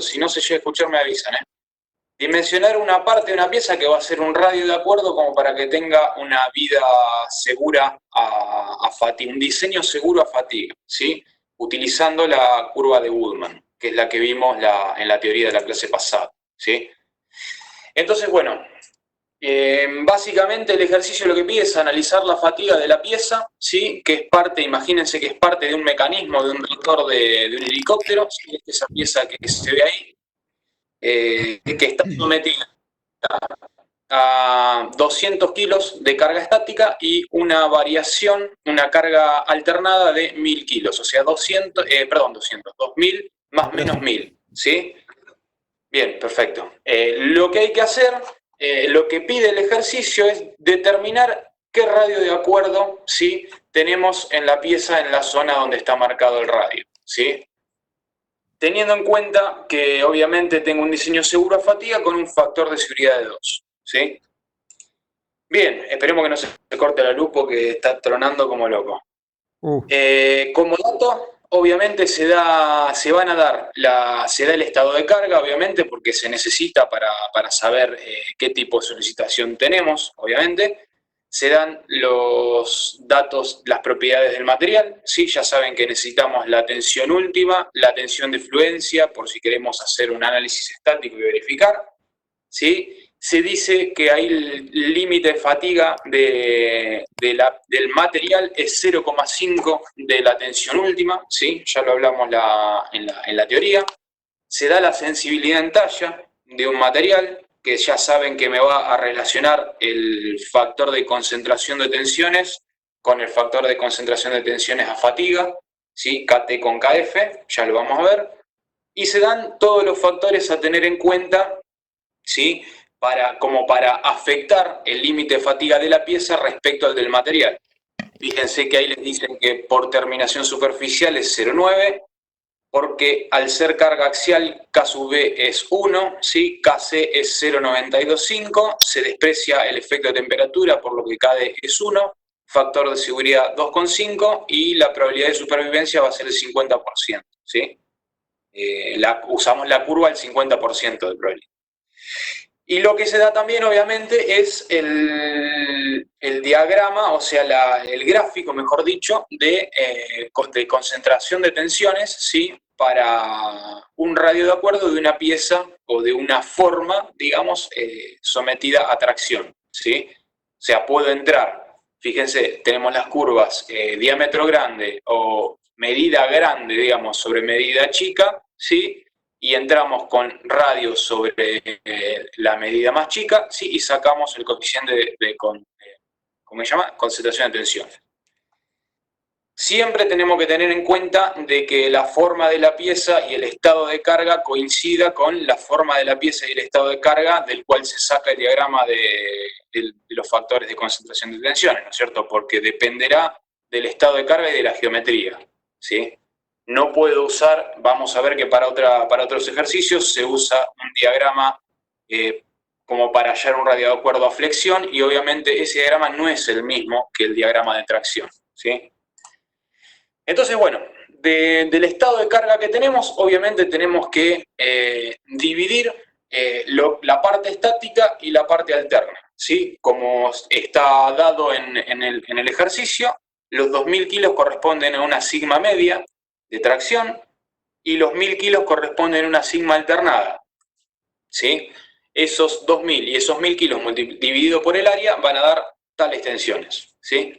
si no se llega a escuchar me avisan, ¿eh? Dimensionar una parte de una pieza que va a ser un radio de acuerdo como para que tenga una vida segura a fatiga, un diseño seguro a fatiga, ¿sí? Utilizando la curva de Woodman, que es la que vimos en la teoría de la clase pasada, ¿sí? Entonces, bueno, básicamente el ejercicio lo que pide es analizar la fatiga de la pieza, ¿sí? Que es parte, imagínense que es parte de un mecanismo de un rotor de un helicóptero, ¿sí? Esa pieza que se ve ahí, que está sometida a 200 kilos de carga estática y una variación, una carga alternada de 1000 kilos, o sea, 2000 más o menos 1000, ¿sí? Bien, perfecto. Lo que hay que hacer, lo que pide el ejercicio es determinar qué radio de acuerdo, ¿sí? Tenemos en la pieza en la zona donde está marcado el radio, ¿sí? Teniendo en cuenta que obviamente tengo un diseño seguro a fatiga con un factor de seguridad de 2, ¿sí? Bien, esperemos que no se corte la luz porque está tronando como loco. Como dato, obviamente se da el estado de carga, obviamente, porque se necesita para saber qué tipo de solicitación tenemos, obviamente. Se dan los datos, las propiedades del material, ¿sí? Ya saben que necesitamos la tensión última, la tensión de fluencia, por si queremos hacer un análisis estático y verificar, ¿sí? Se dice que hay el límite de fatiga del material es 0,5 de la tensión última, ¿sí? Ya lo hablamos en la teoría. Se da la sensibilidad en talla de un material, que ya saben que me va a relacionar el factor de concentración de tensiones con el factor de concentración de tensiones a fatiga, ¿sí? KT con KF, ya lo vamos a ver. Y se dan todos los factores a tener en cuenta, ¿sí? Como para afectar el límite de fatiga de la pieza respecto al del material. Fíjense que ahí les dicen que por terminación superficial es 0,9, porque al ser carga axial K sub B es 1, ¿sí? KC es 0,925, se desprecia el efecto de temperatura por lo que KD es 1, factor de seguridad 2,5 y la probabilidad de supervivencia va a ser el 50%, ¿sí? Usamos la curva al 50% de probabilidad. Y lo que se da también, obviamente, es el diagrama, o sea, el gráfico, mejor dicho, de concentración de tensiones, ¿sí? Para un radio de acuerdo de una pieza o de una forma, digamos, sometida a tracción, ¿sí? O sea, puedo entrar, fíjense, tenemos las curvas diámetro grande o medida grande, digamos, sobre medida chica, ¿sí? Y entramos con radio sobre la medida más chica, ¿sí? Y sacamos el coeficiente ¿cómo se llama? Concentración de tensión. Siempre tenemos que tener en cuenta de que la forma de la pieza y el estado de carga coincida con la forma de la pieza y el estado de carga del cual se saca el diagrama de los factores de concentración de tensiones, ¿no es cierto? Porque dependerá del estado de carga y de la geometría, ¿sí? No puedo usar, vamos a ver que para otros ejercicios se usa un diagrama como para hallar un radio de acuerdo a flexión y obviamente ese diagrama no es el mismo que el diagrama de tracción, ¿sí? Entonces, bueno, del estado de carga que tenemos, obviamente tenemos que dividir la parte estática y la parte alterna, ¿sí? Como está dado en el ejercicio, los 2000 kilos corresponden a una sigma media de tracción y los 1000 kilos corresponden a una sigma alternada, ¿sí? Esos 2000 y esos 1000 kilos dividido por el área van a dar tales tensiones, ¿sí?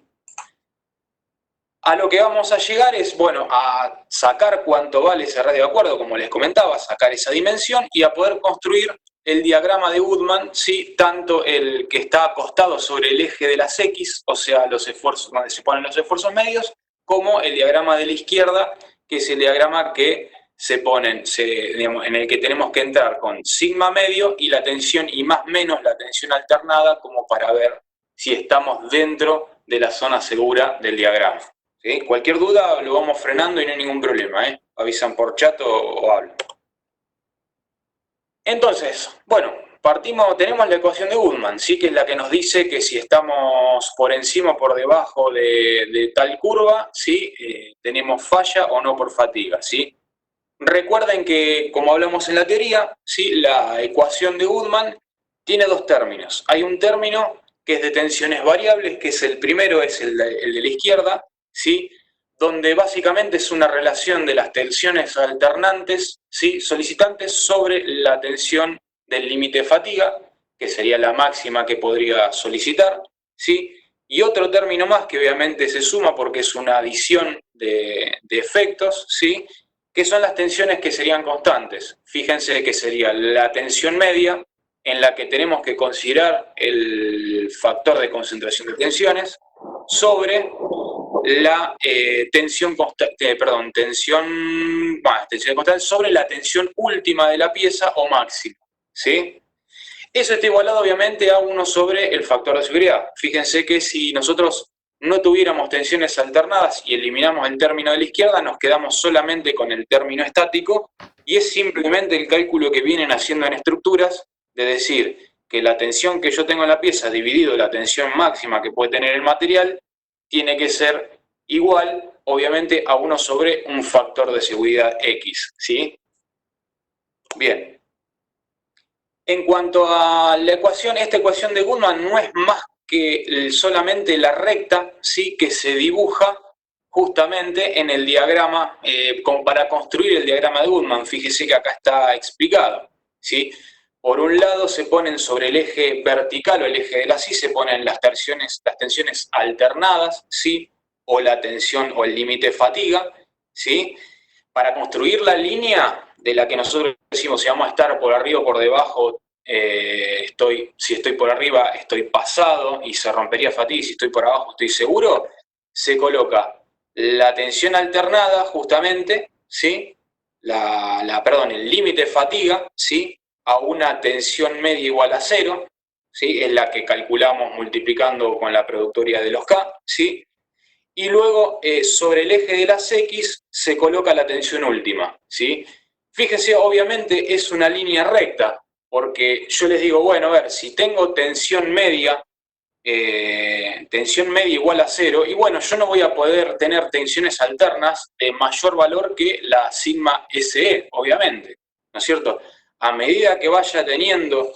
A lo que vamos a llegar es, bueno, a sacar cuánto vale ese radio de acuerdo, como les comentaba, sacar esa dimensión y a poder construir el diagrama de Woodman, ¿sí? Tanto el que está acostado sobre el eje de las X, o sea, los esfuerzos, donde se ponen los esfuerzos medios, como el diagrama de la izquierda, que es el diagrama que se ponen, digamos, en el que tenemos que entrar con sigma medio y la tensión y más menos la tensión alternada, como para ver si estamos dentro de la zona segura del diagrama. ¿Sí? Cualquier duda lo vamos frenando y no hay ningún problema, ¿eh? Avisan por chat o hablan. Entonces, bueno, tenemos la ecuación de Woodman, ¿sí? Que es la que nos dice que si estamos por encima o por debajo de tal curva, ¿sí? Tenemos falla o no por fatiga, ¿sí? Recuerden que, como hablamos en la teoría, ¿sí? La ecuación de Goodman tiene dos términos. Hay un término que es de tensiones variables, que es el primero, es el de la izquierda, ¿sí? Donde básicamente es una relación de las tensiones alternantes, ¿sí? Solicitantes sobre la tensión del límite de fatiga, que sería la máxima que podría solicitar, ¿sí? Y otro término más que obviamente se suma porque es una adición de efectos, ¿sí? Que son las tensiones que serían constantes. Fíjense que sería la tensión media, en la que tenemos que considerar el factor de concentración de tensiones, sobre la tensión constante, tensión constante sobre la tensión última de la pieza o máxima, ¿sí? Eso está igualado obviamente a 1 sobre el factor de seguridad. Fíjense que si nosotros no tuviéramos tensiones alternadas y eliminamos el término de la izquierda, nos quedamos solamente con el término estático, y es simplemente el cálculo que vienen haciendo en estructuras, de decir que la tensión que yo tengo en la pieza dividido la tensión máxima que puede tener el material, tiene que ser igual, obviamente, a 1 sobre un factor de seguridad X, ¿sí? Bien. En cuanto a la ecuación, esta ecuación de Goodman no es más que solamente la recta, ¿sí? Que se dibuja justamente en el diagrama, para construir el diagrama de Goodman. Fíjese que acá está explicado, ¿sí? Por un lado se ponen sobre el eje vertical o el eje de la Y, se ponen las tensiones alternadas, ¿sí? O la tensión o el límite de fatiga, ¿sí? Para construir la línea de la que nosotros decimos si vamos a estar por arriba o por debajo, si estoy por arriba estoy pasado y se rompería fatiga, y si estoy por abajo estoy seguro, se coloca la tensión alternada justamente, ¿sí? El límite de fatiga, ¿sí? A una tensión media igual a 0, ¿sí? Es la que calculamos multiplicando con la productoria de los K, ¿sí? Y luego sobre el eje de las X se coloca la tensión última, ¿sí? Fíjense, obviamente es una línea recta, porque yo les digo, bueno, a ver, si tengo tensión media igual a 0, y bueno, yo no voy a poder tener tensiones alternas de mayor valor que la sigma SE, obviamente, ¿no es cierto? A medida que vaya teniendo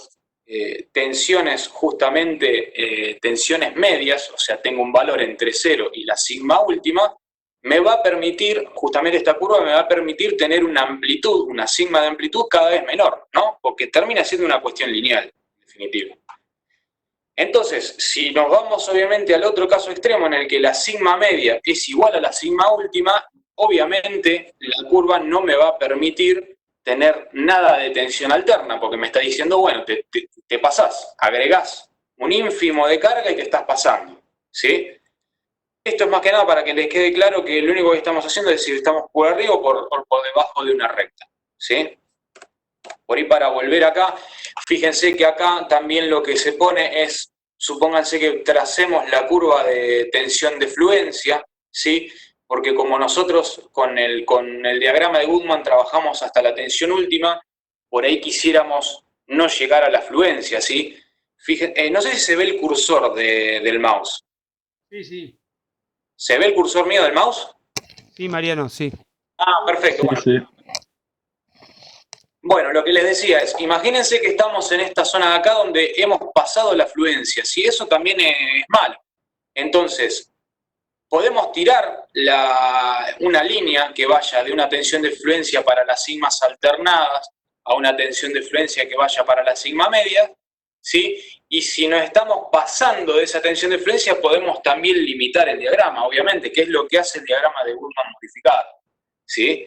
tensiones, justamente tensiones medias, o sea, tengo un valor entre 0 y la sigma última, me va a permitir, justamente esta curva me va a permitir tener una amplitud, una sigma de amplitud cada vez menor, ¿no? Porque termina siendo una cuestión lineal, en definitiva. Entonces, si nos vamos obviamente al otro caso extremo en el que la sigma media es igual a la sigma última, obviamente la curva no me va a permitir tener nada de tensión alterna, porque me está diciendo, bueno, te pasás, agregás un ínfimo de carga y te estás pasando, ¿sí? Esto es más que nada para que les quede claro que lo único que estamos haciendo es si estamos por arriba o por debajo de una recta, ¿sí? Por ahí para volver acá, fíjense que acá también lo que se pone es, supónganse que tracemos la curva de tensión de fluencia, ¿sí? Porque como nosotros con el diagrama de Goodman trabajamos hasta la tensión última, por ahí quisiéramos no llegar a la fluencia, ¿sí? Fíjense, no sé si se ve el cursor del mouse. Sí, sí. ¿Se ve el cursor mío del mouse? Sí, Mariano, sí. Ah, perfecto. Sí, Bueno, sí. Bueno, lo que les decía es, imagínense que estamos en esta zona de acá donde hemos pasado la fluencia, si eso también es malo. Entonces, podemos tirar una línea que vaya de una tensión de fluencia para las sigmas alternadas a una tensión de fluencia que vaya para la sigma media, ¿sí? Y si nos estamos pasando de esa tensión de fluencia, podemos también limitar el diagrama, obviamente, que es lo que hace el diagrama de Goodman modificado, ¿sí?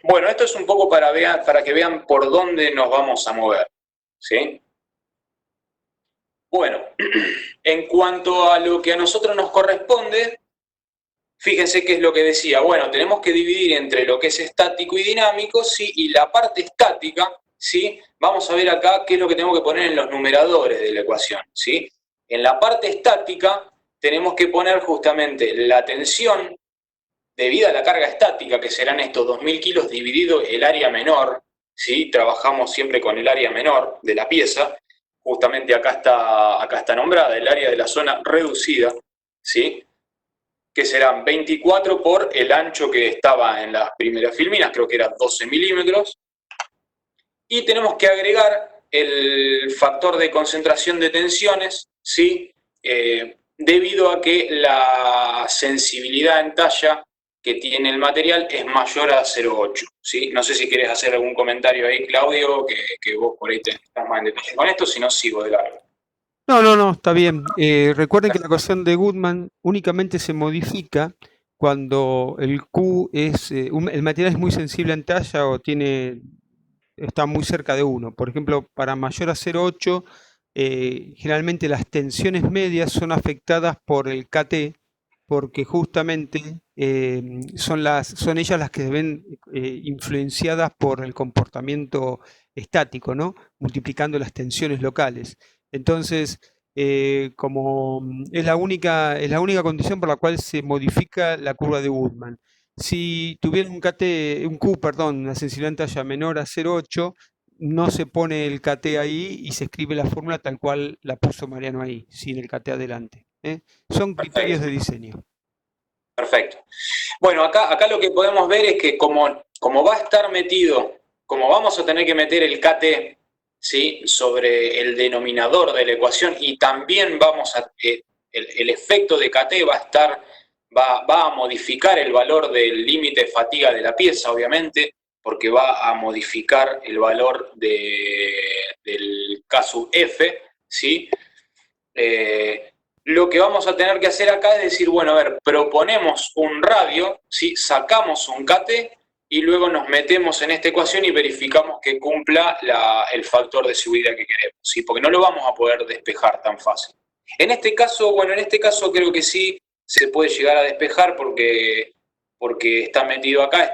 Bueno, esto es un poco para que vean por dónde nos vamos a mover, ¿sí? Bueno, en cuanto a lo que a nosotros nos corresponde, fíjense qué es lo que decía. Bueno, tenemos que dividir entre lo que es estático y dinámico, ¿sí? Y la parte estática, ¿sí? Vamos a ver acá qué es lo que tenemos que poner en los numeradores de la ecuación, ¿sí? En la parte estática tenemos que poner justamente la tensión debida a la carga estática, que serán estos 2.000 kilos dividido el área menor, ¿sí? Trabajamos siempre con el área menor de la pieza, justamente acá está nombrada, el área de la zona reducida, ¿sí? que serán 24 por el ancho que estaba en las primeras filminas, creo que era 12 milímetros. Y tenemos que agregar el factor de concentración de tensiones, ¿sí? Debido a que la sensibilidad en talla que tiene el material es mayor a 0,8, ¿sí? No sé si querés hacer algún comentario ahí, Claudio, que vos por ahí estás más en detalle con esto, si no sigo de largo. No, está bien. Recuerden que la ecuación de Goodman únicamente se modifica cuando el Q es, el material es muy sensible en talla o está muy cerca de 1. Por ejemplo, para mayor a 0,8, generalmente las tensiones medias son afectadas por el KT, porque justamente son ellas las que se ven influenciadas por el comportamiento estático, ¿no? Multiplicando las tensiones locales. Entonces, como es la única condición por la cual se modifica la curva de Woodman. Si tuviera un Q, perdón, una sensibilidad en talla menor a 0,8, no se pone el KT ahí y se escribe la fórmula tal cual la puso Mariano ahí, sin el KT adelante. Son criterios de diseño. Perfecto. Bueno, acá lo que podemos ver es que como va a estar metido, como vamos a tener que meter el KT, ¿sí?, sobre el denominador de la ecuación, y también el efecto de KT va a modificar el valor del límite de fatiga de la pieza, obviamente, porque va a modificar el valor del K sub F, ¿sí? Lo que vamos a tener que hacer acá es decir, bueno, a ver, proponemos un radio, ¿sí?, sacamos un KT y luego nos metemos en esta ecuación y verificamos que cumpla el factor de seguridad que queremos, ¿sí?, porque no lo vamos a poder despejar tan fácil. En este caso creo que sí se puede llegar a despejar porque está metido acá,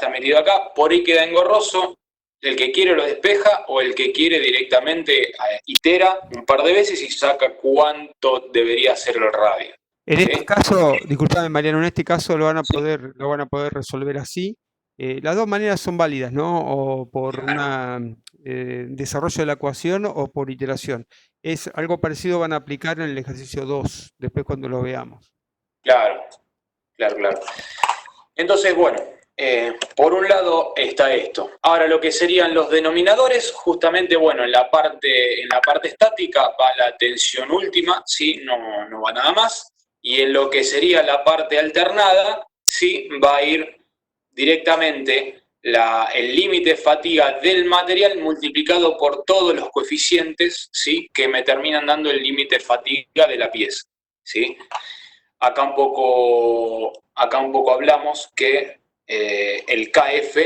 por ahí queda engorroso. El que quiere lo despeja, o el que quiere directamente itera un par de veces y saca cuánto debería ser el radio. En ¿Sí? este caso, disculpame Mariano, en este caso lo van a Sí. poder resolver así. Las dos maneras son válidas, ¿no? O por un desarrollo de la ecuación o por iteración. Es algo parecido van a aplicar en el ejercicio 2, después cuando lo veamos. Claro. Entonces, bueno, por un lado está esto. Ahora, lo que serían los denominadores, justamente, bueno, en la parte estática va la tensión última, ¿sí? No va nada más. Y en lo que sería la parte alternada, ¿sí?, va a ir directamente el límite de fatiga del material multiplicado por todos los coeficientes, ¿sí?, que me terminan dando el límite de fatiga de la pieza, ¿sí? Acá un poco hablamos que el KF,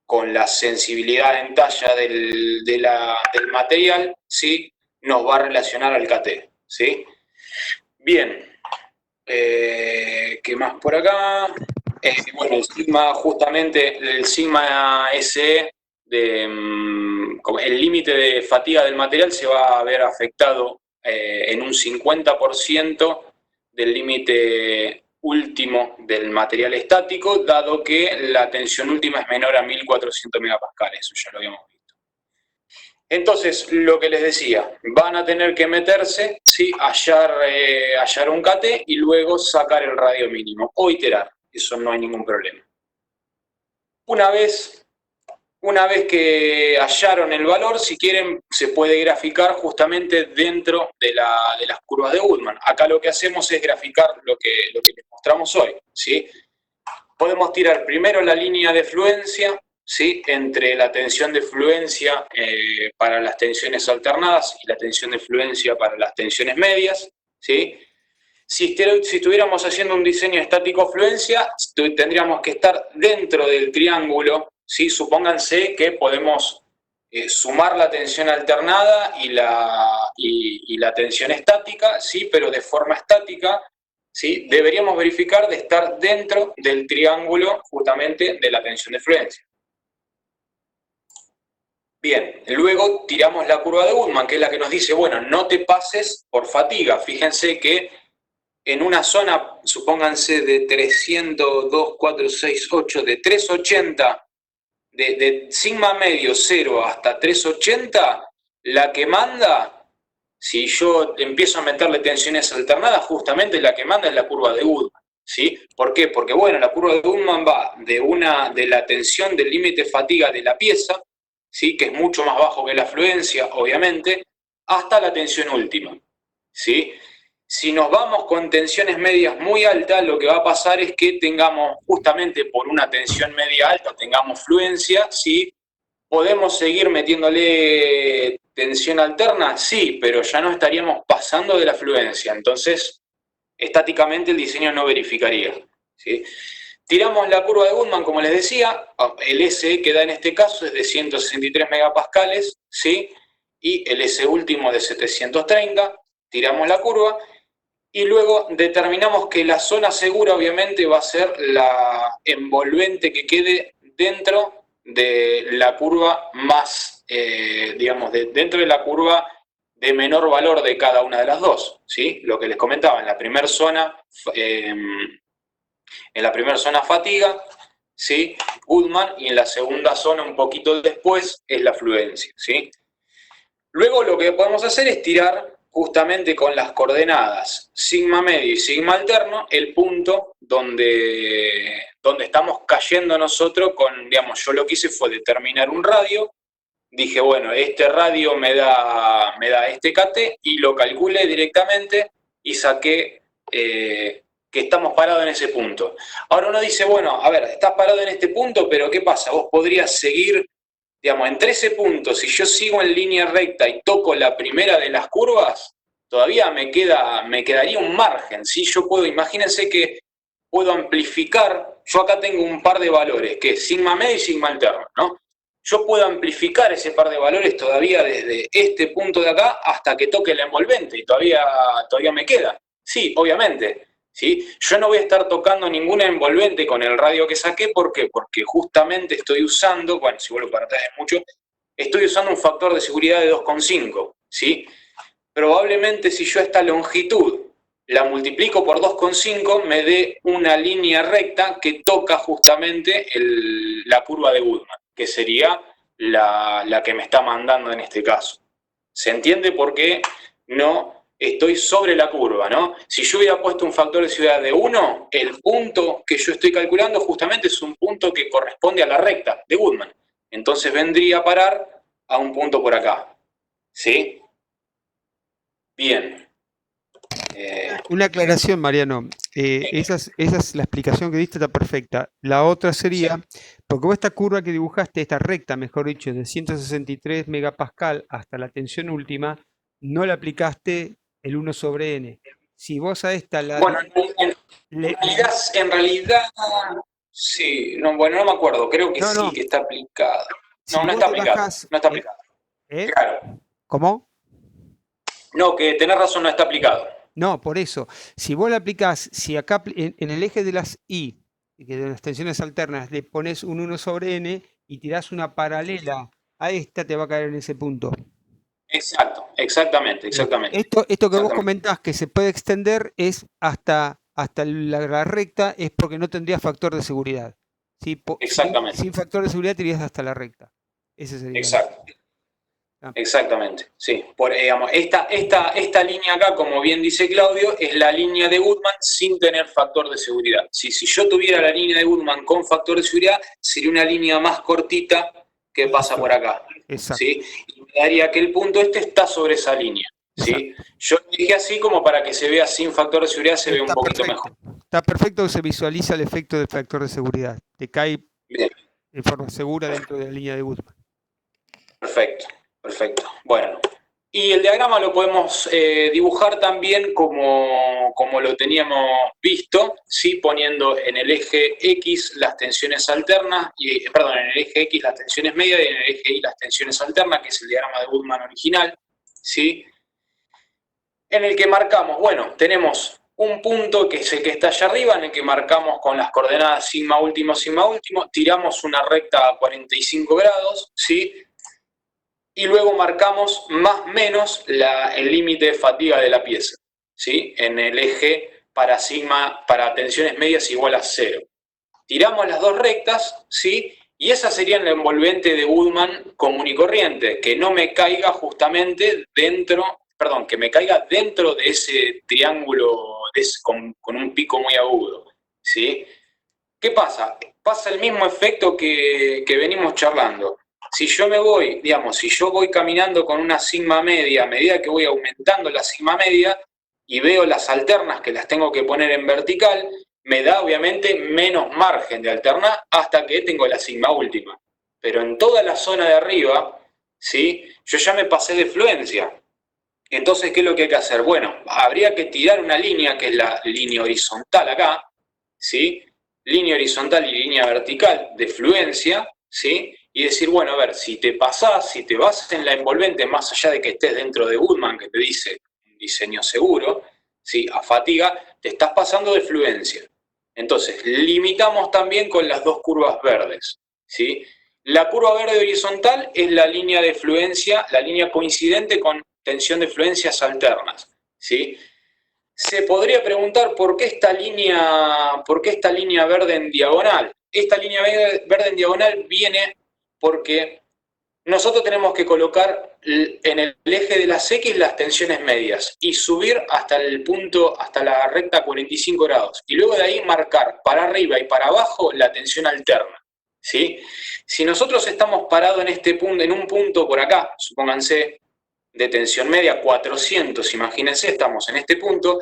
con la sensibilidad en talla del material, ¿sí?, nos va a relacionar al KT, ¿sí? Bien, ¿qué más por acá? Bueno, el sigma SE, el límite de fatiga del material se va a ver afectado en un 50% del límite último del material estático, dado que la tensión última es menor a 1400 megapascales, eso ya lo habíamos visto. Entonces, lo que les decía, van a tener que meterse, ¿sí?, hallar un KT y luego sacar el radio mínimo, o iterar, eso no hay ningún problema. Una vez que hallaron el valor, si quieren, se puede graficar justamente dentro de las curvas de Goodman. Acá lo que hacemos es graficar lo que les mostramos hoy, ¿sí? Podemos tirar primero la línea de fluencia, ¿sí?, entre la tensión de fluencia para las tensiones alternadas y la tensión de fluencia para las tensiones medias, ¿sí? Si estuviéramos haciendo un diseño estático-fluencia, tendríamos que estar dentro del triángulo, ¿sí? Supónganse que podemos sumar la tensión alternada y la tensión estática, ¿sí?, pero de forma estática, ¿sí? Deberíamos verificar de estar dentro del triángulo justamente de la tensión de fluencia. Bien, luego tiramos la curva de Goodman, que es la que nos dice, bueno, no te pases por fatiga. Fíjense que en una zona, supónganse de 300, 2, 4, 6, 8, de 380, de sigma medio 0 hasta 380, la que manda, si yo empiezo a meterle tensiones alternadas, justamente la que manda es la curva de Goodman, ¿sí? ¿Por qué? Porque, bueno, la curva de Goodman va de la tensión del límite de fatiga de la pieza, ¿sí? Que es mucho más bajo que la fluencia, obviamente, hasta la tensión última, ¿sí? Si nos vamos con tensiones medias muy altas, lo que va a pasar es que tengamos, justamente por una tensión media alta, tengamos fluencia, ¿sí? ¿Podemos seguir metiéndole tensión alterna? Sí, pero ya no estaríamos pasando de la fluencia. Entonces, estáticamente el diseño no verificaría, ¿sí? Tiramos la curva de Goodman, como les decía, el S que da en este caso es de 163 megapascales, ¿sí? Y el S último de 730, tiramos la curva y luego determinamos que la zona segura obviamente va a ser la envolvente que quede dentro de la curva más, digamos, dentro de la curva de menor valor de cada una de las dos, ¿sí? Lo que les comentaba, en la primera zona fatiga, ¿sí? Goodman, y en la segunda zona un poquito después es la fluencia, ¿sí? Luego lo que podemos hacer es tirar justamente con las coordenadas sigma medio y sigma alterno el punto donde estamos cayendo nosotros con, digamos, yo lo que hice fue determinar un radio, dije, bueno, este radio me da este KT y lo calculé directamente y saqué que estamos parados en ese punto. Ahora uno dice, bueno, a ver, estás parado en este punto, pero ¿qué pasa? Vos podrías seguir, digamos, entre ese punto, si yo sigo en línea recta y toco la primera de las curvas, todavía me quedaría un margen, ¿sí? Yo puedo, imagínense que puedo amplificar, yo acá tengo un par de valores, que es sigma medio y sigma alterno, ¿no? Yo puedo amplificar ese par de valores todavía desde este punto de acá hasta que toque el envolvente y todavía me queda. Sí, obviamente. ¿Sí? Yo no voy a estar tocando ninguna envolvente con el radio que saqué, ¿por qué? Porque justamente estoy usando, bueno, si vuelvo para atrás es mucho, estoy usando un factor de seguridad de 2,5, ¿sí? Probablemente si yo esta longitud la multiplico por 2,5 me dé una línea recta que toca justamente la curva de Goodman, que sería la que me está mandando en este caso. ¿Se entiende por qué no estoy sobre la curva, ¿no? Si yo hubiera puesto un factor de seguridad de 1, el punto que yo estoy calculando justamente es un punto que corresponde a la recta de Goodman. Entonces vendría a parar a un punto por acá. ¿Sí? Bien. Una aclaración, Mariano. Esa es la explicación que diste, está perfecta. La otra sería, Sí. porque vos esta curva que dibujaste, esta recta, mejor dicho, de 163 megapascal hasta la tensión última, no le aplicaste el 1 sobre n. Si vos a esta Bueno, le- en realidad, sí, no, bueno, no me acuerdo, creo que no, sí, no, que está aplicado. No, si no vos está le aplicado, bajás, no está aplicado. ¿eh? Claro. ¿Cómo? No, que tenés razón, no está aplicado. No, por eso, si vos le aplicás, si acá en el eje de las I, que de las tensiones alternas, le pones un 1 sobre n y tirás una paralela a esta, te va a caer en ese punto. Exacto, exactamente, exactamente. Esto que vos Exactamente. comentás que se puede extender es hasta la recta, es porque no tendría factor de seguridad. Exactamente. Sin factor de seguridad te irías hasta la recta. Ese sería el... Exacto. Ah, Exactamente, sí. Digamos, esta línea acá, como bien dice Claudio, es la línea de Goodman sin tener factor de seguridad. Si yo tuviera la línea de Goodman con factor de seguridad, sería una línea más cortita que pasa eso, por acá, exacto, ¿sí? Y me daría que el punto este está sobre esa línea, ¿sí? exacto. Yo lo dije así como para que se vea sin factor de seguridad, se ve un Está poquito mejor. perfecto. Está perfecto que se visualiza el efecto del factor de seguridad. Te cae Bien. de forma segura dentro de la línea de Goodman. Perfecto, perfecto. Bueno, y el diagrama lo podemos dibujar también como lo teníamos visto, ¿sí? Poniendo en el eje X las tensiones alternas, perdón, en el eje X las tensiones medias y en el eje Y las tensiones alternas, que es el diagrama de Goodman original, ¿sí? En el que marcamos, bueno, tenemos un punto que es el que está allá arriba, en el que marcamos con las coordenadas sigma último, tiramos una recta a 45 grados, ¿sí? Y luego marcamos más o menos el límite de fatiga de la pieza, ¿sí? En el eje para tensiones medias igual a 0. Tiramos las dos rectas, ¿sí? Y esa sería la envolvente de Goodman común y corriente, que no me caiga justamente que me caiga dentro de ese triángulo con un pico muy agudo. ¿sí? ¿Qué pasa? Pasa el mismo efecto que venimos charlando. Si yo me voy, digamos, si yo voy caminando con una sigma media, a medida que voy aumentando la sigma media y veo las alternas que las tengo que poner en vertical, me da obviamente menos margen de alternar hasta que tengo la sigma última. Pero en toda la zona de arriba, ¿sí? Yo ya me pasé de fluencia. Entonces, ¿qué es lo que hay que hacer? Bueno, habría que tirar una línea, que es la línea horizontal acá, ¿sí? Línea horizontal y línea vertical de fluencia, ¿sí? Y decir, bueno, a ver, si te pasás, si te vas en la envolvente, más allá de que estés dentro de Goodman, que te dice un diseño seguro, ¿sí? A fatiga, te estás pasando de fluencia. Entonces, limitamos también con las dos curvas verdes, ¿sí? La curva verde horizontal es la línea de fluencia, la línea coincidente con tensión de fluencias alternas, ¿sí? Se podría preguntar por qué esta línea verde en diagonal. Esta línea verde en diagonal viene porque nosotros tenemos que colocar en el eje de las X las tensiones medias y subir hasta el punto, hasta la recta 45 grados. Y luego de ahí marcar para arriba y para abajo la tensión alterna, ¿sí? Si nosotros estamos parados en este punto, en un punto por acá, supónganse, de tensión media 400, imagínense, estamos en este punto.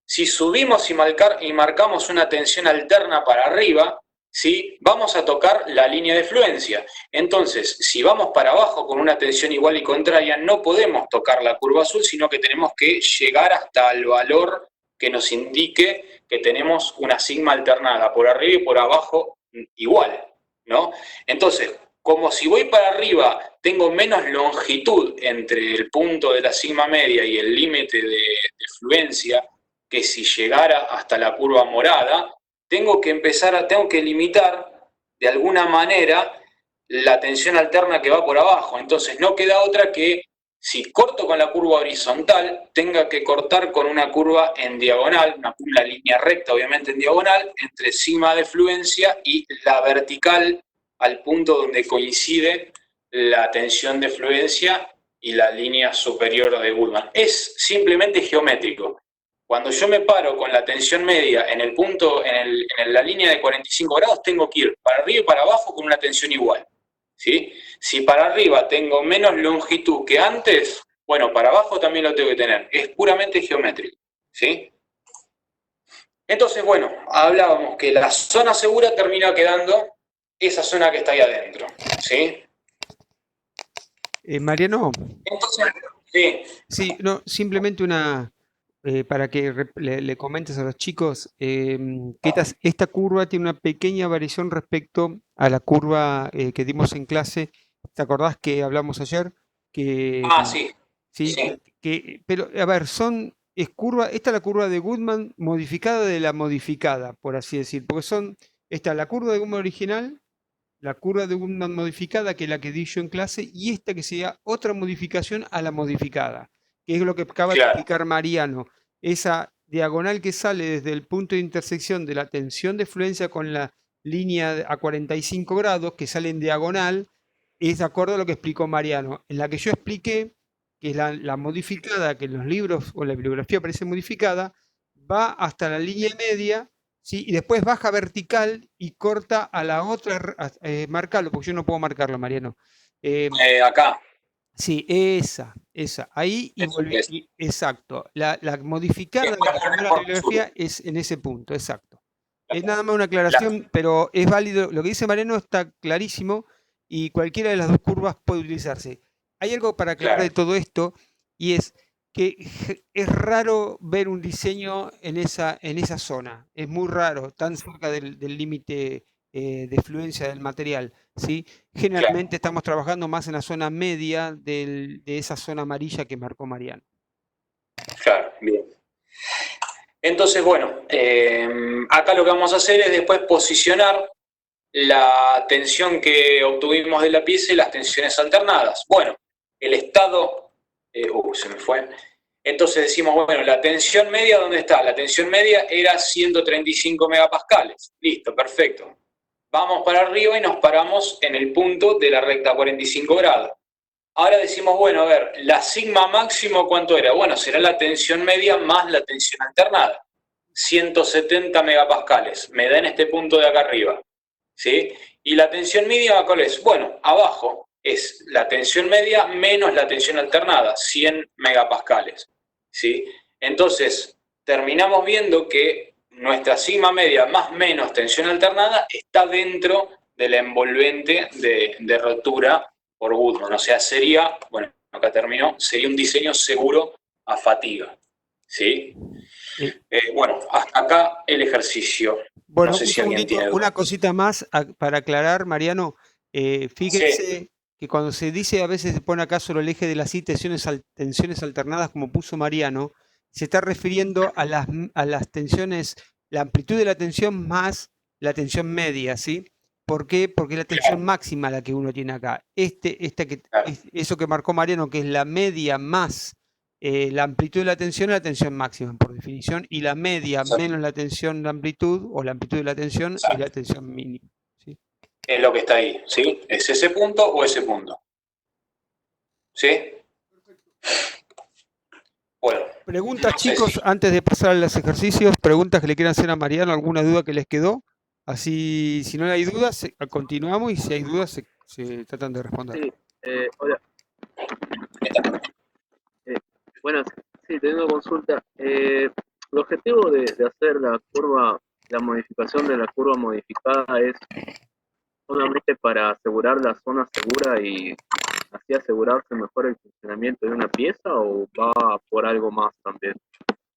Si subimos y marcamos una tensión alterna para arriba, ¿sí? Vamos a tocar la línea de fluencia. Entonces, si vamos para abajo con una tensión igual y contraria, no podemos tocar la curva azul, sino que tenemos que llegar hasta el valor que nos indique que tenemos una sigma alternada, por arriba y por abajo igual, ¿no? Entonces, como si voy para arriba, tengo menos longitud entre el punto de la sigma media y el límite de fluencia, que si llegara hasta la curva morada, tengo que limitar de alguna manera la tensión alterna que va por abajo. Entonces no queda otra que, si corto con la curva horizontal, tenga que cortar con una curva en diagonal, una línea recta obviamente en diagonal, entre sigma de fluencia y la vertical al punto donde coincide la tensión de fluencia y la línea superior de Goodman. Es simplemente geométrico. Cuando yo me paro con la tensión media en el punto, en la línea de 45 grados, tengo que ir para arriba y para abajo con una tensión igual, ¿sí? Si para arriba tengo menos longitud que antes, bueno, para abajo también lo tengo que tener. Es puramente geométrico, ¿sí? Entonces, bueno, hablábamos que la zona segura termina quedando esa zona que está ahí adentro, ¿sí? Mariano, Entonces, sí, sí, no, simplemente para que le comentes a los chicos, que esta curva tiene una pequeña variación respecto a la curva que dimos en clase. ¿Te acordás que hablamos ayer? Que, sí, sí, sí, pero a ver, esta es la curva de Goodman modificada de la modificada, por así decir, porque esta es la curva de Goodman original, la curva de Goodman modificada, que es la que di yo en clase, y esta que sería otra modificación a la modificada, que es lo que acaba de claro, explicar Mariano. Esa diagonal que sale desde el punto de intersección de la tensión de fluencia con la línea a 45 grados, que sale en diagonal, es de acuerdo a lo que explicó Mariano. En la que yo expliqué, que es la modificada, que en los libros o en la bibliografía aparece modificada, va hasta la línea media. ¿Sí? Y después baja vertical y corta a la otra, marcarlo, porque yo no puedo marcarlo, Mariano. Eh, acá, sí, esa. Ahí y eso volví. es. Exacto. La modificada de Después la volver primera por sur. bibliografía es en ese punto, exacto. Es nada más una La- aclaración, pero es válido. Lo que dice Mariano está clarísimo y cualquiera de las dos curvas puede utilizarse. Hay algo para aclarar de claro, todo esto y es que es raro ver un diseño en esa zona. Es muy raro, tan cerca del límite de fluencia del material, ¿sí? claro, Generalmente estamos trabajando más en la zona media de esa zona amarilla que marcó Mariano. claro, bien. Entonces, bueno, acá lo que vamos a hacer es después posicionar la tensión que obtuvimos de la pieza y las tensiones alternadas. Bueno, el estado, se me fue. Entonces decimos, bueno, la tensión media, ¿dónde está? La tensión media era 135 megapascales. Listo, perfecto. Vamos para arriba y nos paramos en el punto de la recta 45 grados. Ahora decimos, bueno, a ver, la sigma máximo, ¿cuánto era? Bueno, será la tensión media más la tensión alternada. 170 megapascales, me da en este punto de acá arriba, ¿sí? Y la tensión mínima, ¿cuál es? Bueno, abajo es la tensión media menos la tensión alternada, 100 megapascales, ¿sí? Entonces, terminamos viendo que nuestra sigma media más menos tensión alternada está dentro de la envolvente de rotura por Goodman. O sea, sería, bueno, acá terminó, sería un diseño seguro a fatiga, ¿sí? Bueno, hasta acá el ejercicio. No Bueno, sé un si alguien segundito, tiene una dudas. cosita más para aclarar, Mariano. Sí, Fíjense que cuando se dice, a veces se pone acá solo el eje de las I, tensiones alternadas, como puso Mariano, se está refiriendo a las tensiones, la amplitud de la tensión más la tensión media, ¿sí? ¿Por qué? Porque es la tensión claro, máxima la que uno tiene acá. claro, Eso que marcó Mariano, que es la media más la amplitud de la tensión es la tensión máxima, por definición, y la media exacto, menos la tensión de amplitud o la amplitud de la tensión es la exacto. tensión mínima. ¿Sí? Es lo que está ahí, ¿sí? ¿Es ese punto o ese punto? ¿Sí? Bueno, Preguntas, no sé si... chicos, antes de pasar a los ejercicios, preguntas que le quieran hacer a Mariano, alguna duda que les quedó. Así, si no hay dudas, continuamos y si hay dudas, se tratan de responder. Sí, hola. Eh, Buenas, sí, tengo una consulta. El objetivo de hacer la curva, la modificación de la curva modificada es solamente para asegurar la zona segura y así asegurarse mejor el funcionamiento de una pieza o va por algo más también.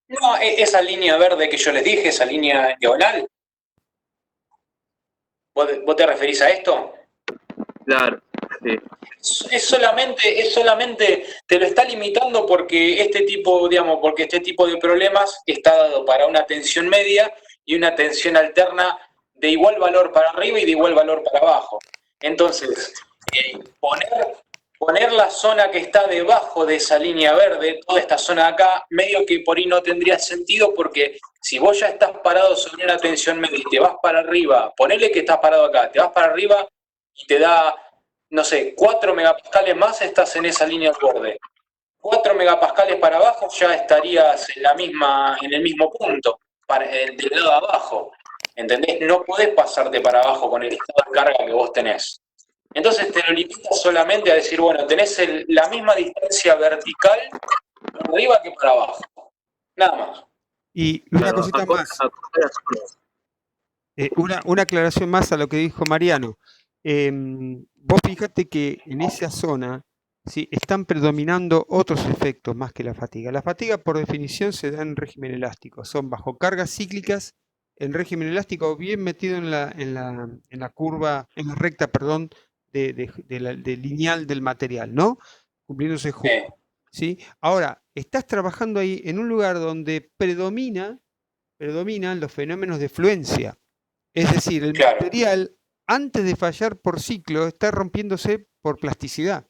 No, esa línea verde que yo les dije, esa línea diagonal, ¿vos te referís a esto? Claro, sí, Es solamente, te lo está limitando porque este tipo, digamos, porque este tipo de problemas está dado para una tensión media y una tensión alterna de igual valor para arriba y de igual valor para abajo. Entonces, poner la zona que está debajo de esa línea verde, toda esta zona de acá, medio que por ahí no tendría sentido porque si vos ya estás parado sobre una tensión media y te vas para arriba, ponele que estás parado acá, te vas para arriba y te da, no sé, 4 megapascales más, estás en esa línea borde. 4 megapascales para abajo ya estarías en la misma, en el mismo punto, del lado de abajo. ¿Entendés? No podés pasarte para abajo con el estado de carga que vos tenés. Entonces te lo limitas solamente a decir, bueno, tenés la misma distancia vertical para arriba que para abajo. Nada más. Y una claro, cosita más. Una aclaración más a lo que dijo Mariano. Vos fíjate que en esa zona, ¿sí?, están predominando otros efectos más que la fatiga. La fatiga, por definición, se da en régimen elástico. Son bajo cargas cíclicas en régimen elástico, bien metido en la curva, en la recta, perdón, de lineal del material, ¿no? Cumpliéndose justo. ¿Sí? Ahora, estás trabajando ahí en un lugar donde predominan los fenómenos de fluencia. Es decir, el Claro, material, antes de fallar por ciclo, está rompiéndose por plasticidad.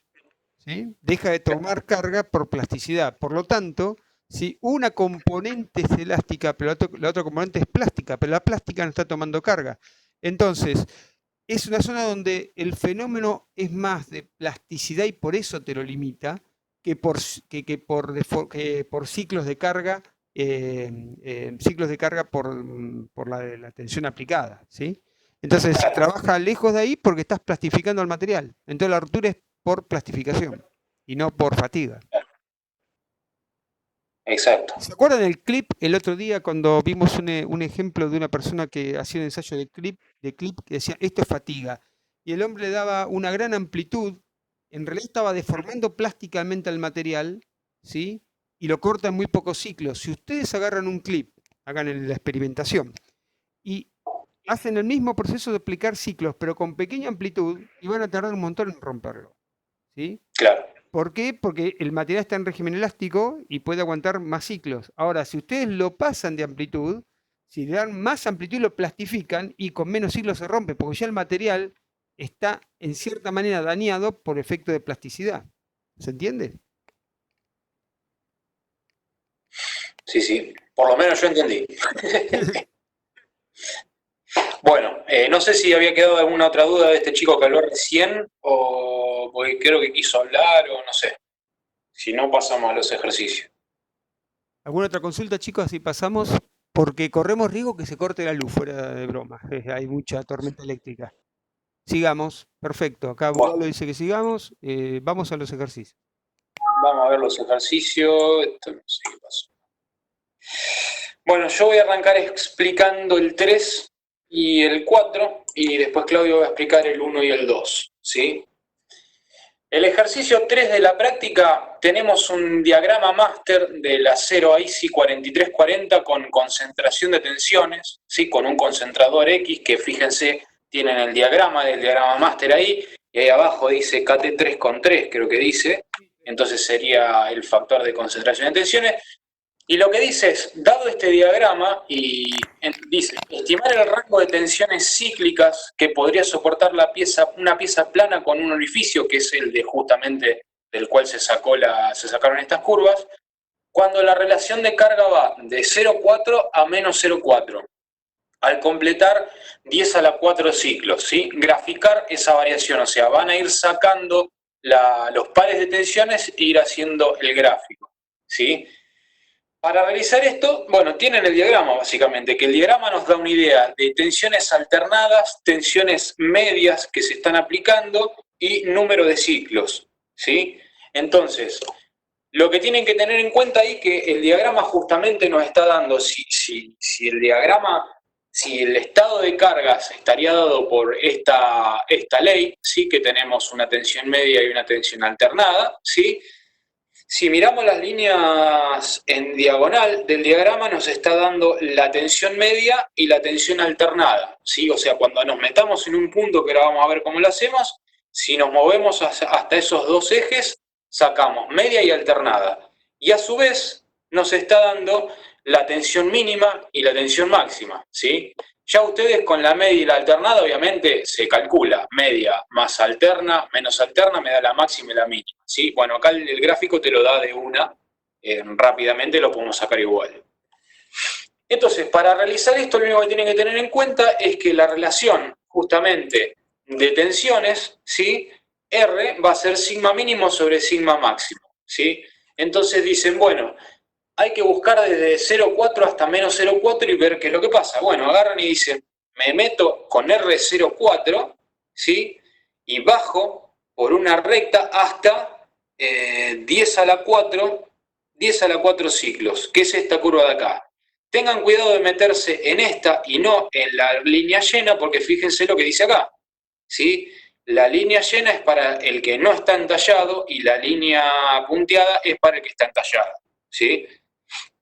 ¿Sí? Deja de tomar carga por plasticidad. Por lo tanto, si una componente es elástica, pero la otra componente es plástica, pero la plástica no está tomando carga. Entonces, es una zona donde el fenómeno es más de plasticidad y por eso te lo limita que por ciclos de carga, por la tensión aplicada, ¿sí? Entonces, trabaja lejos de ahí porque estás plastificando el material. Entonces, la ruptura es por plastificación y no por fatiga. exacto. ¿Se acuerdan del clip el otro día cuando vimos un ejemplo de una persona que hacía un ensayo de clip que decía, esto es fatiga? Y el hombre le daba una gran amplitud, en realidad estaba deformando plásticamente al material, ¿sí? Y lo corta en muy pocos ciclos. Si ustedes agarran un clip, hagan la experimentación, y hacen el mismo proceso de aplicar ciclos, pero con pequeña amplitud, y van a tardar un montón en romperlo, ¿sí? Claro. ¿Por qué? Porque el material está en régimen elástico y puede aguantar más ciclos. Ahora, si ustedes lo pasan de amplitud, si le dan más amplitud lo plastifican y con menos ciclos se rompe, porque ya el material está en cierta manera dañado por efecto de plasticidad. ¿Se entiende? Sí, sí. Por lo menos yo entendí. Bueno, no sé si había quedado alguna otra duda de este chico que habló recién, o porque creo que quiso hablar, o no sé. Si no, pasamos a los ejercicios. ¿Alguna otra consulta, chicos? Así pasamos. porque corremos riesgo que se corte la luz, fuera de broma. Hay mucha tormenta eléctrica. Sigamos, perfecto. Acá Bueno, Abogado dice que sigamos. Vamos a los ejercicios. vamos a ver los ejercicios. Esto no sé qué pasó. Bueno, yo voy a arrancar explicando el 3 y el 4 y después Claudio va a explicar el 1 y el 2, ¿sí? El ejercicio 3 de la práctica tenemos un diagrama máster del acero IC 4340 con concentración de tensiones, ¿sí? Con un concentrador X que fíjense tienen el diagrama del diagrama máster ahí y ahí abajo dice KT3,3 creo que dice, entonces sería el factor de concentración de tensiones. Y lo que dice es, dado este diagrama, dice, estimar el rango de tensiones cíclicas que podría soportar una pieza plana con un orificio, que es el de justamente del cual se sacaron estas curvas, cuando la relación de carga va de 0,4 a menos 0,4, al completar 10 a la 4 ciclos, ¿sí? Graficar esa variación, o sea, van a ir sacando los pares de tensiones e ir haciendo el gráfico, ¿sí? Para realizar esto, bueno, tienen el diagrama básicamente, que el diagrama nos da una idea de tensiones alternadas, tensiones medias que se están aplicando y número de ciclos, ¿sí? Entonces, lo que tienen que tener en cuenta ahí que el diagrama justamente nos está dando, si el estado de cargas estaría dado por esta ley, ¿sí? Que tenemos una tensión media y una tensión alternada, ¿sí? Si miramos las líneas en diagonal del diagrama, nos está dando la tensión media y la tensión alternada, ¿sí? O sea, cuando nos metamos en un punto, que ahora vamos a ver cómo lo hacemos, si nos movemos hasta esos dos ejes, sacamos media y alternada. Y a su vez, nos está dando la tensión mínima y la tensión máxima, ¿sí? Ya ustedes con la media y la alternada, obviamente, se calcula media más alterna, menos alterna, me da la máxima y la mínima, ¿sí? Bueno, acá el gráfico te lo da de una, rápidamente lo podemos sacar igual. Entonces, para realizar esto, lo único que tienen que tener en cuenta es que la relación, justamente, de tensiones, ¿sí? R va a ser sigma mínimo sobre sigma máximo, ¿sí? Entonces dicen, bueno, hay que buscar desde 0,4 hasta menos 0,4 y ver qué es lo que pasa. Bueno, agarran y dicen, me meto con R0,4, ¿sí? Y bajo por una recta hasta 10 a la 4, 10 a la 4 ciclos, que es esta curva de acá. Tengan cuidado de meterse en esta y no en la línea llena, porque fíjense lo que dice acá, ¿sí? La línea llena es para el que no está entallado y la línea punteada es para el que está entallado, ¿sí?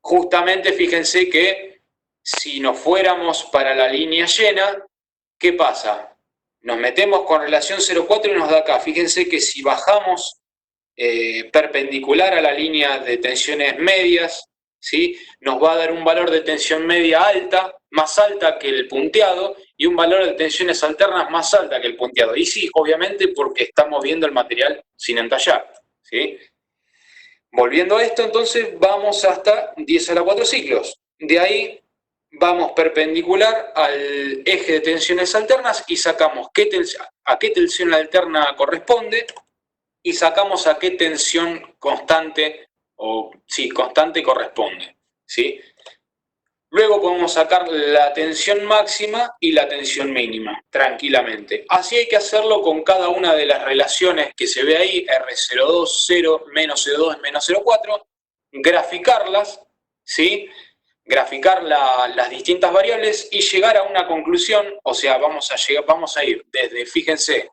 Justamente fíjense que si nos fuéramos para la línea llena, ¿qué pasa? Nos metemos con relación 0,4 y nos da acá. Fíjense que si bajamos perpendicular a la línea de tensiones medias, ¿sí? Nos va a dar un valor de tensión media alta, más alta que el punteado, y un valor de tensiones alternas más alta que el punteado. Y sí, obviamente porque estamos viendo el material sin entallar, ¿sí? Volviendo a esto, entonces vamos hasta 10 a la 4 ciclos. De ahí vamos perpendicular al eje de tensiones alternas y sacamos a qué tensión alterna corresponde y sacamos a qué tensión constante, constante corresponde, ¿sí? Luego podemos sacar la tensión máxima y la tensión mínima, tranquilamente. Así hay que hacerlo con cada una de las relaciones que se ve ahí, R02, 0, menos 02, menos 04, graficarlas, ¿sí? Graficar las distintas variables y llegar a una conclusión, o sea, vamos a ir desde, fíjense,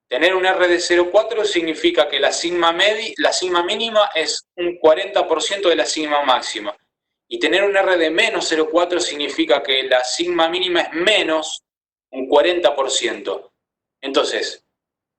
tener un R de 0,4 significa que la sigma mínima es un 40% de la sigma máxima. Y tener un R de menos 0,4 significa que la sigma mínima es menos un 40%. Entonces,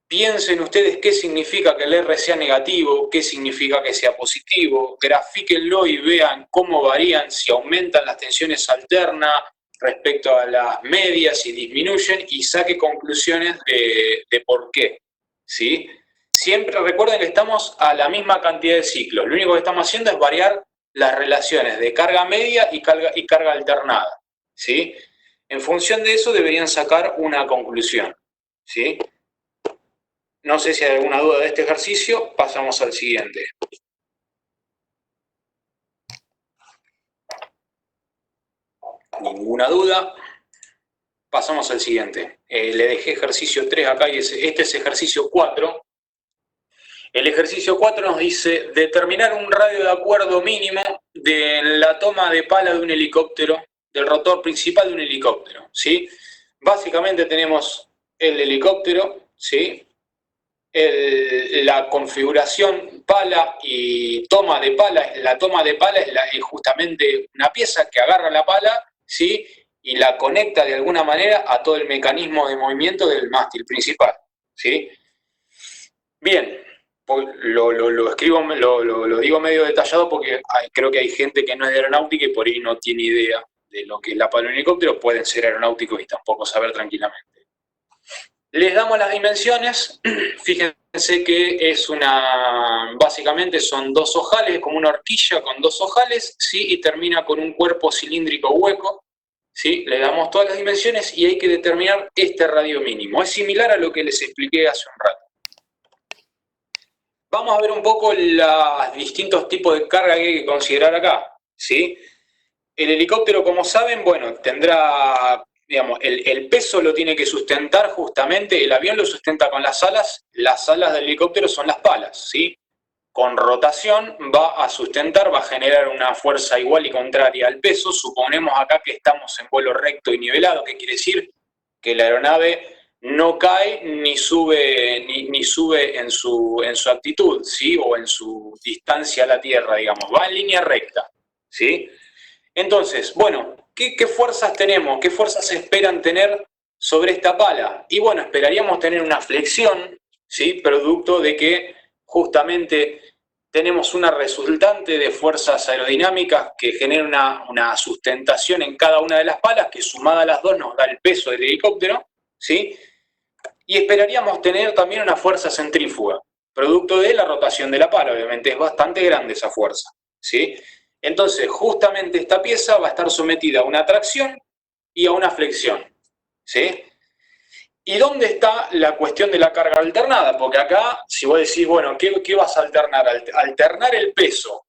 piensen ustedes qué significa que el R sea negativo, qué significa que sea positivo, grafíquenlo y vean cómo varían, si aumentan las tensiones alternas respecto a las medias, si disminuyen, y saque conclusiones de por qué, ¿sí? Siempre recuerden que estamos a la misma cantidad de ciclos, lo único que estamos haciendo es variar las relaciones de carga media y carga alternada, ¿sí? En función de eso deberían sacar una conclusión, ¿sí? No sé si hay alguna duda de este ejercicio, pasamos al siguiente. ninguna duda. Pasamos al siguiente. Le dejé ejercicio 3 acá y este es ejercicio 4. El ejercicio 4 nos dice determinar un radio de acuerdo mínimo de la toma de pala de un helicóptero, del rotor principal de un helicóptero, ¿sí? Básicamente tenemos el helicóptero, ¿sí? La configuración pala y toma de pala. La toma de pala es justamente una pieza que agarra la pala, ¿sí? Y la conecta de alguna manera a todo el mecanismo de movimiento del mástil principal, ¿sí? Bien, lo escribo, lo digo medio detallado porque creo que hay gente que no es de aeronáutica y por ahí no tiene idea de lo que es la pala de un helicóptero. Pueden ser aeronáuticos y tampoco saber tranquilamente. Les damos las dimensiones. Fíjense que es básicamente son 2 ojales, como una horquilla con 2 ojales, ¿sí? Y termina con un cuerpo cilíndrico hueco, ¿sí? Le damos todas las dimensiones y hay que determinar este radio mínimo. Es similar a lo que les expliqué hace un rato. Vamos a ver un poco los distintos tipos de carga que hay que considerar acá, ¿sí? El helicóptero, como saben, bueno, tendrá, digamos, el peso lo tiene que sustentar justamente, el avión lo sustenta con las alas del helicóptero son las palas, ¿sí? Con rotación va a sustentar, va a generar una fuerza igual y contraria al peso. Suponemos acá que estamos en vuelo recto y nivelado, que quiere decir que la aeronave no cae ni sube en su actitud, ¿sí? O en su distancia a la Tierra, digamos, va en línea recta, ¿sí? Entonces, bueno, ¿qué fuerzas tenemos? ¿Qué fuerzas se esperan tener sobre esta pala? Y bueno, esperaríamos tener una flexión, ¿sí? Producto de que justamente tenemos una resultante de fuerzas aerodinámicas que genera una sustentación en cada una de las palas, que sumada a las dos nos da el peso del helicóptero, ¿sí? Y esperaríamos tener también una fuerza centrífuga, producto de la rotación de la pala. Obviamente es bastante grande esa fuerza, ¿sí? Entonces, justamente esta pieza va a estar sometida a una tracción y a una flexión, ¿sí? ¿Y dónde está la cuestión de la carga alternada? Porque acá, si vos decís, bueno, ¿qué vas a alternar? Alternar el peso,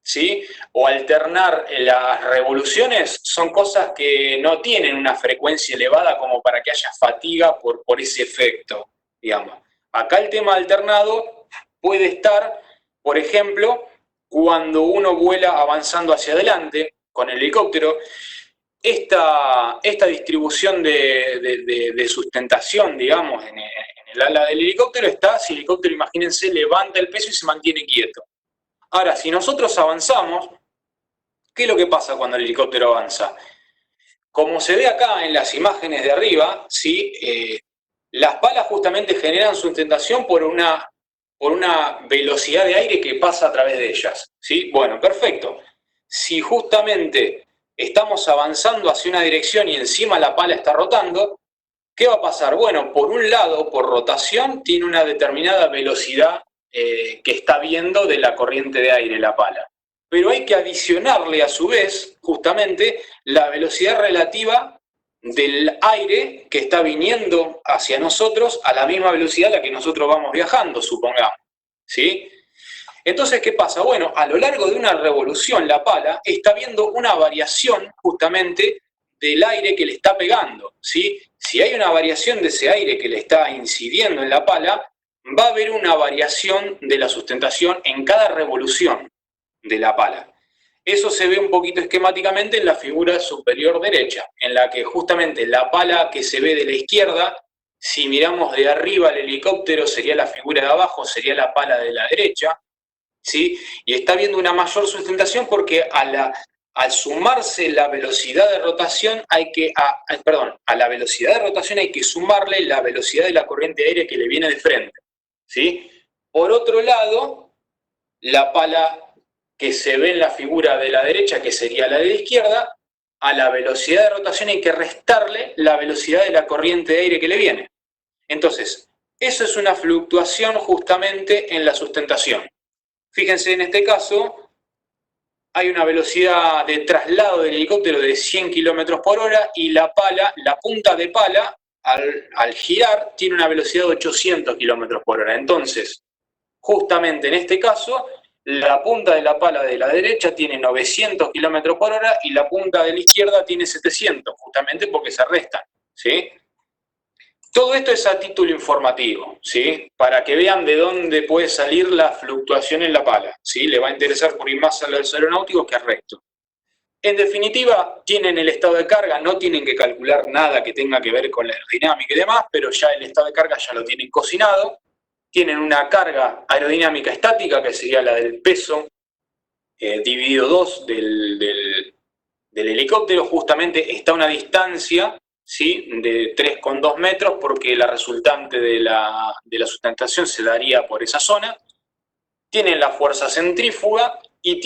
¿sí? O alternar las revoluciones son cosas que no tienen una frecuencia elevada como para que haya fatiga por ese efecto, digamos. Acá el tema alternado puede estar, por ejemplo, cuando uno vuela avanzando hacia adelante con el helicóptero. Esta distribución de sustentación, digamos, en el ala del helicóptero está, si el helicóptero, imagínense, levanta el peso y se mantiene quieto. Ahora, si nosotros avanzamos, ¿qué es lo que pasa cuando el helicóptero avanza? Como se ve acá en las imágenes de arriba, ¿sí? Las palas justamente generan sustentación por una velocidad de aire que pasa a través de ellas, ¿sí? Bueno, perfecto. Si justamente estamos avanzando hacia una dirección y encima la pala está rotando, ¿qué va a pasar? Bueno, por un lado, por rotación, tiene una determinada velocidad que está viendo de la corriente de aire la pala. Pero hay que adicionarle a su vez, justamente, la velocidad relativa del aire que está viniendo hacia nosotros a la misma velocidad a la que nosotros vamos viajando, supongamos, ¿sí? Entonces, ¿qué pasa? Bueno, a lo largo de una revolución, la pala está viendo una variación justamente del aire que le está pegando, ¿sí? Si hay una variación de ese aire que le está incidiendo en la pala, va a haber una variación de la sustentación en cada revolución de la pala. Eso se ve un poquito esquemáticamente en la figura superior derecha, en la que justamente la pala que se ve de la izquierda, si miramos de arriba el helicóptero, sería la figura de abajo, sería la pala de la derecha, ¿sí? Y está viendo una mayor sustentación porque al sumarse la velocidad de rotación a la velocidad de rotación hay que sumarle la velocidad de la corriente de aire que le viene de frente, ¿sí? Por otro lado, la pala que se ve en la figura de la derecha, que sería la de la izquierda, a la velocidad de rotación hay que restarle la velocidad de la corriente de aire que le viene. Entonces, eso es una fluctuación justamente en la sustentación. Fíjense, en este caso, hay una velocidad de traslado del helicóptero de 100 km por hora y la punta de pala, al girar, tiene una velocidad de 800 km por hora. Entonces, justamente en este caso, La punta de la pala de la derecha tiene 900 kilómetros por hora y la punta de la izquierda tiene 700, justamente porque se restan, ¿sí? Todo esto es a título informativo, ¿sí? Para que vean de dónde puede salir la fluctuación en la pala, ¿sí? Le va a interesar por ir más a los aeronáuticos que al resto. En definitiva, tienen el estado de carga, no tienen que calcular nada que tenga que ver con la aerodinámica y demás, pero ya el estado de carga ya lo tienen cocinado. Tienen una carga aerodinámica estática, que sería la del peso dividido 2 del helicóptero. Justamente está a una distancia, ¿sí?, de 3,2 metros, porque la resultante de la sustentación se daría por esa zona. Tienen la fuerza centrífuga y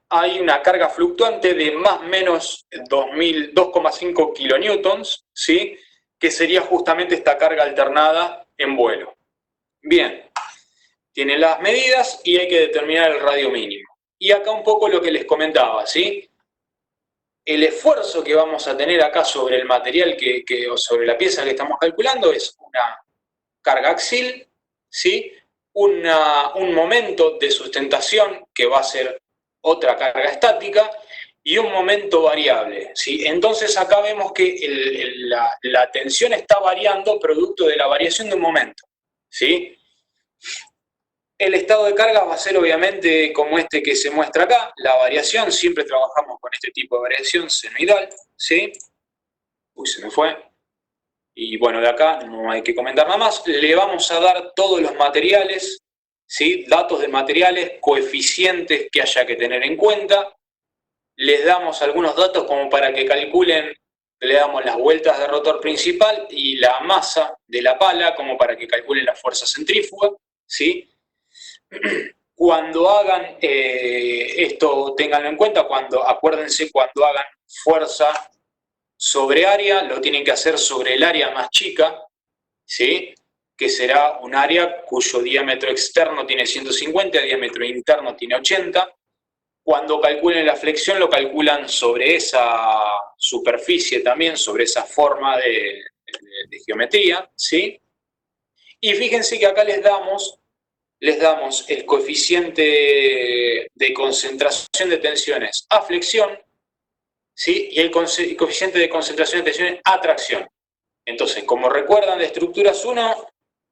hay una carga fluctuante de más o menos 2,5 kilonewtons, ¿sí?, que sería justamente esta carga alternada en vuelo. Bien, tienen las medidas y hay que determinar el radio mínimo. Y acá un poco lo que les comentaba, ¿sí? El esfuerzo que vamos a tener acá sobre el material o sobre la pieza que estamos calculando es una carga axial, ¿sí?, un momento de sustentación que va a ser otra carga estática y un momento variable, ¿sí? Entonces acá vemos que la tensión está variando producto de la variación de un momento, ¿sí? El estado de carga va a ser obviamente como este que se muestra acá, la variación. Siempre trabajamos con este tipo de variación senoidal, ¿sí? Uy, se me fue. Y bueno, de acá no hay que comentar nada más. Le vamos a dar todos los materiales, ¿sí?, datos de materiales, coeficientes que haya que tener en cuenta. Les damos algunos datos como para que calculen, le damos las vueltas de rotor principal y la masa de la pala como para que calculen la fuerza centrífuga, ¿sí? Cuando hagan esto, ténganlo en cuenta, acuérdense, cuando hagan fuerza sobre área, lo tienen que hacer sobre el área más chica, ¿sí?, que será un área cuyo diámetro externo tiene 150, diámetro interno tiene 80. Cuando calculen la flexión, lo calculan sobre esa superficie también, sobre esa forma de geometría, ¿sí? Y fíjense que acá les damos el coeficiente de concentración de tensiones a flexión, ¿sí?, y el coeficiente de concentración de tensiones a tracción. Entonces, como recuerdan de estructuras 1,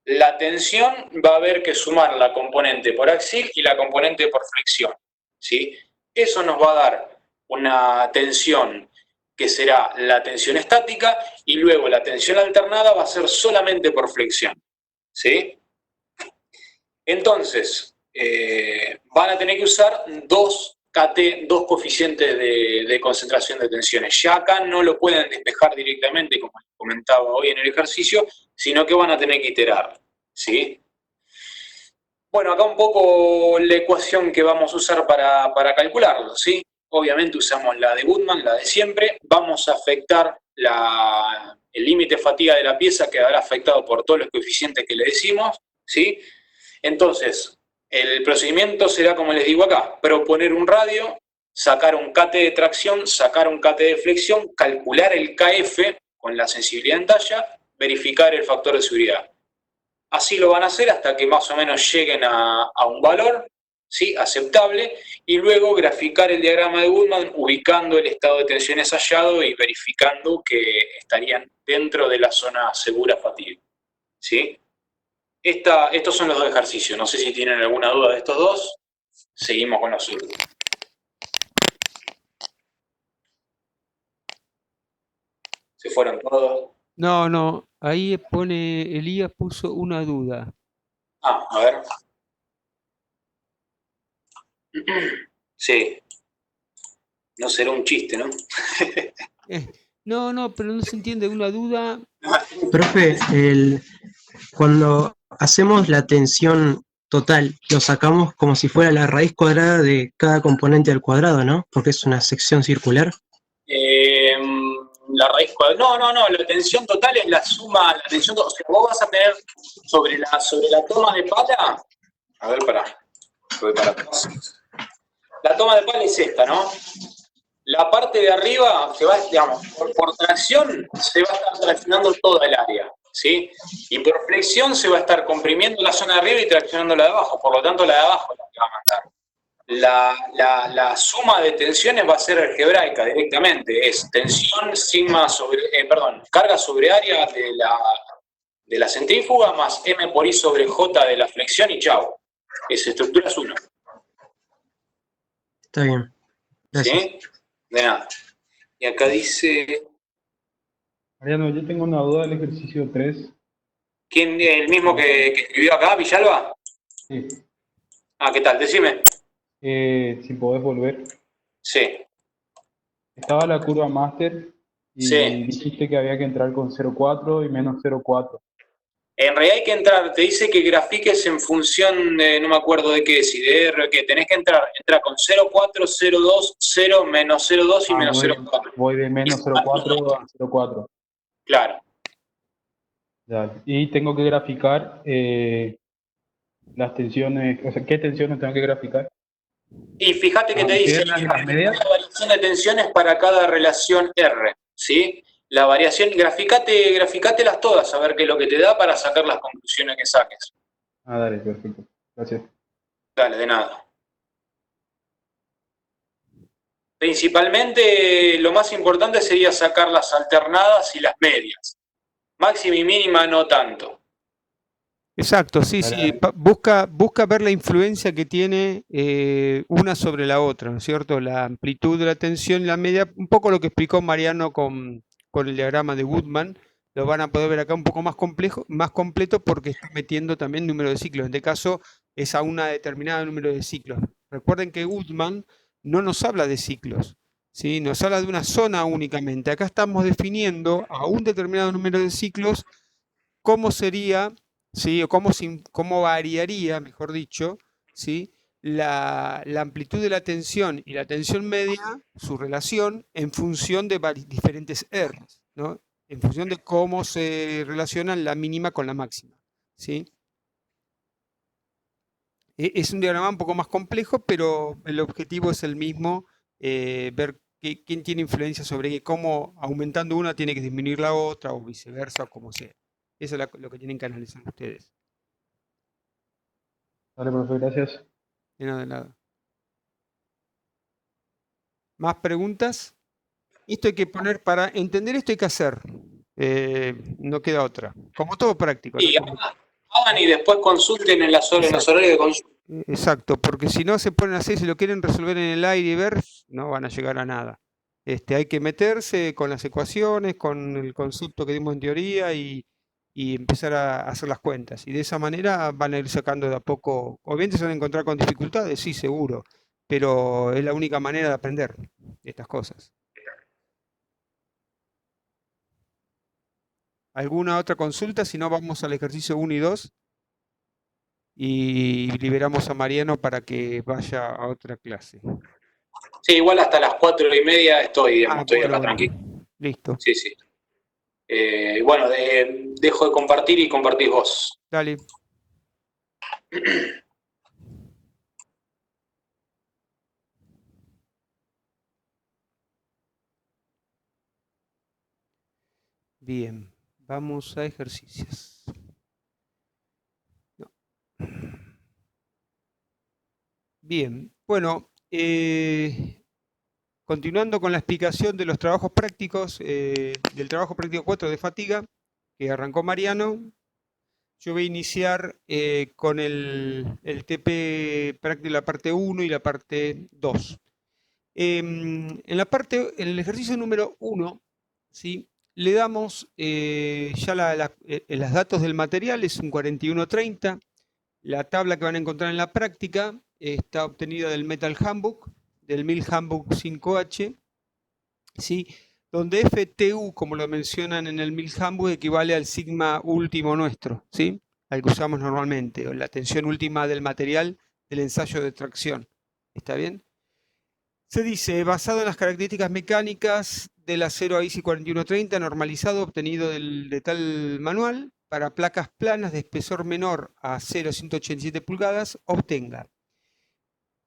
la tensión va a haber que sumar la componente por axial y la componente por flexión, ¿sí? Eso nos va a dar una tensión que será la tensión estática y luego la tensión alternada va a ser solamente por flexión, ¿sí? Entonces, van a tener que usar dos coeficientes de concentración de tensiones. Ya acá no lo pueden despejar directamente, como les comentaba hoy en el ejercicio, sino que van a tener que iterar, ¿sí? Bueno, acá un poco la ecuación que vamos a usar para calcularlo, ¿sí? Obviamente usamos la de Goodman, la de siempre. Vamos a afectar el límite de fatiga de la pieza, quedará afectado por todos los coeficientes que le decimos, ¿sí? Entonces, el procedimiento será, como les digo acá, proponer un radio, sacar un KT de tracción, sacar un KT de flexión, calcular el KF con la sensibilidad en talla, verificar el factor de seguridad. Así lo van a hacer hasta que más o menos lleguen a un valor, ¿sí?, aceptable, y luego graficar el diagrama de Goodman ubicando el estado de tensiones hallado y verificando que estarían dentro de la zona segura fatiga, ¿sí? Estos son los dos ejercicios. No sé si tienen alguna duda de estos dos. Seguimos con los otros. ¿Se fueron todos? No, ahí pone, Elías puso una duda. Ah, a ver. Sí. No será un chiste, ¿no? No, pero no se entiende una duda. Profe, cuando hacemos la tensión total, lo sacamos como si fuera la raíz cuadrada de cada componente al cuadrado, ¿no? Porque es una sección circular. La raíz cuadrada. No, la tensión total es la suma, la tensión total. O sea, vos vas a tener sobre la toma de pala. A ver, pará. La toma de pala es esta, ¿no? La parte de arriba se va, digamos, por tracción se va a estar traccionando toda el área, ¿sí? Y por flexión se va a estar comprimiendo la zona de arriba y traccionando la de abajo. Por lo tanto, la de abajo es la que va a mandar. La suma de tensiones va a ser algebraica directamente. Es tensión sigma sobre, carga sobre área de la centrífuga más M por I sobre J de la flexión y chau. Estructura es 1. Está bien. Gracias. ¿Sí? De nada. Y acá dice... Mariano, yo tengo una duda del ejercicio 3. ¿Quién? ¿El mismo que escribió acá, Villalba? Sí. Ah, ¿qué tal? Decime. Si podés volver. Sí. Estaba la curva máster y Sí. dijiste que había que entrar con 0,4 y menos 0,4. En realidad hay que entrar, te dice que grafiques en función de, no me acuerdo de qué, si de R, que tenés que entrar con 0,4, 0,2, 0, menos 0,2 y menos 0,4. Voy de menos 0,4 a 0,4. Claro. Ya. Y tengo que graficar las tensiones, o sea, ¿qué tensiones tengo que graficar? Y fíjate que te dice Las medias. la variación de tensiones para cada relación R, ¿sí? La variación, graficátelas todas, a ver qué es lo que te da para sacar las conclusiones que saques. Ah, dale, perfecto. Gracias. Dale, de nada. Principalmente, lo más importante sería sacar las alternadas y las medias. Máxima y mínima no tanto. Exacto, sí, sí. Busca ver la influencia que tiene una sobre la otra, ¿no es cierto? La amplitud de la tensión y la media, un poco lo que explicó Mariano con el diagrama de Goodman, lo van a poder ver acá un poco más complejo, más completo porque está metiendo también número de ciclos. En este caso es a una determinada número de ciclos. Recuerden que Goodman no nos habla de ciclos, ¿sí? Nos habla de una zona únicamente. Acá estamos definiendo a un determinado número de ciclos cómo sería, ¿sí? O cómo variaría, mejor dicho, ¿sí? La amplitud de la tensión y la tensión media, su relación, en función de diferentes R, ¿no? En función de cómo se relacionan la mínima con la máxima, ¿sí? Es un diagrama un poco más complejo, pero el objetivo es el mismo, ver quién tiene influencia sobre qué, cómo aumentando una tiene que disminuir la otra, o viceversa, o como sea. Eso es lo que tienen que analizar ustedes. Dale, profe, gracias. De nada, de nada. ¿Más preguntas? Esto hay que poner, para entender esto hay que hacer. No queda otra. Como todo práctico, ¿no? Y hagan y después consulten en los horarios de consulta. Exacto, porque si no se ponen a hacer, si lo quieren resolver en el aire y ver, no van a llegar a nada. Hay que meterse con las ecuaciones, con el concepto que dimos en teoría y empezar a hacer las cuentas. Y de esa manera van a ir sacando de a poco. Obviamente se van a encontrar con dificultades, sí, seguro, pero es la única manera de aprender estas cosas. ¿Alguna otra consulta? Si no, vamos al ejercicio 1 y 2 y liberamos a Mariano para que vaya a otra clase. Sí, igual hasta las 4:30 estoy Bueno, acá tranquilo. Listo. Sí, sí. Bueno, dejo de compartir y compartís vos. Dale. Bien, vamos a ejercicios. No. Bien, bueno, continuando con la explicación de los trabajos prácticos, del trabajo práctico 4 de fatiga, que arrancó Mariano, yo voy a iniciar con el TP práctico, la parte 1 y la parte 2. En el ejercicio número 1, ¿sí? Le damos ya los datos del material, es un 4130. La tabla que van a encontrar en la práctica está obtenida del Metal Handbook, del MIL Handbook 5H, ¿sí? Donde FTU, como lo mencionan en el MIL Handbook, equivale al sigma último nuestro, ¿sí? Al que usamos normalmente, o la tensión última del material del ensayo de tracción. ¿Está bien? Se dice, basado en las características mecánicas del acero AISI 4130 normalizado obtenido de tal manual, para placas planas de espesor menor a 0,187 pulgadas, obtenga.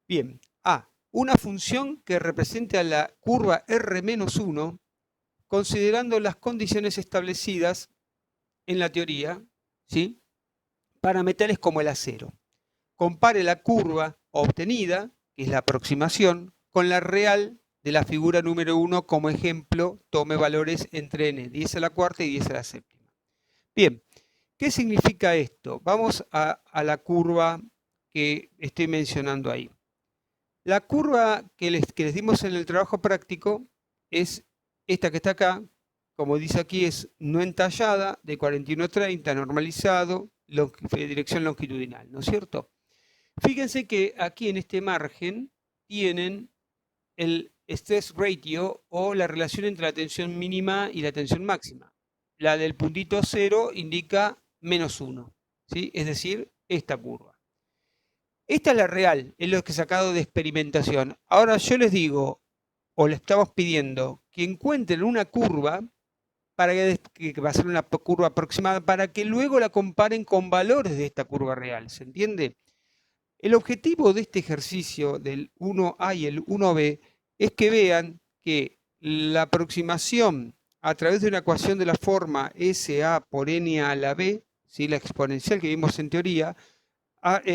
Bien, A. Una función que represente a la curva R-1, considerando las condiciones establecidas en la teoría, ¿sí? Para metales como el acero. Compare la curva obtenida, que que es la aproximación, con la real de la figura número 1 como ejemplo, tome valores entre n, 10 a la cuarta y 10 a la séptima. Bien, ¿qué significa esto? Vamos a la curva que estoy mencionando ahí. La curva que les dimos en el trabajo práctico es esta que está acá, como dice aquí, es no entallada, de 41,30, normalizado, dirección longitudinal, ¿no es cierto? Fíjense que aquí en este margen tienen el stress ratio o la relación entre la tensión mínima y la tensión máxima. La del puntito 0 indica -1, ¿sí? Es decir, esta curva. Esta es la real, es lo que he sacado de experimentación. Ahora yo les digo, o le estamos pidiendo, que encuentren una curva, que va a ser una curva aproximada, para que luego la comparen con valores de esta curva real, ¿se entiende? El objetivo de este ejercicio del 1A y el 1B es que vean que la aproximación a través de una ecuación de la forma SA por N a la B, ¿sí? La exponencial que vimos en teoría,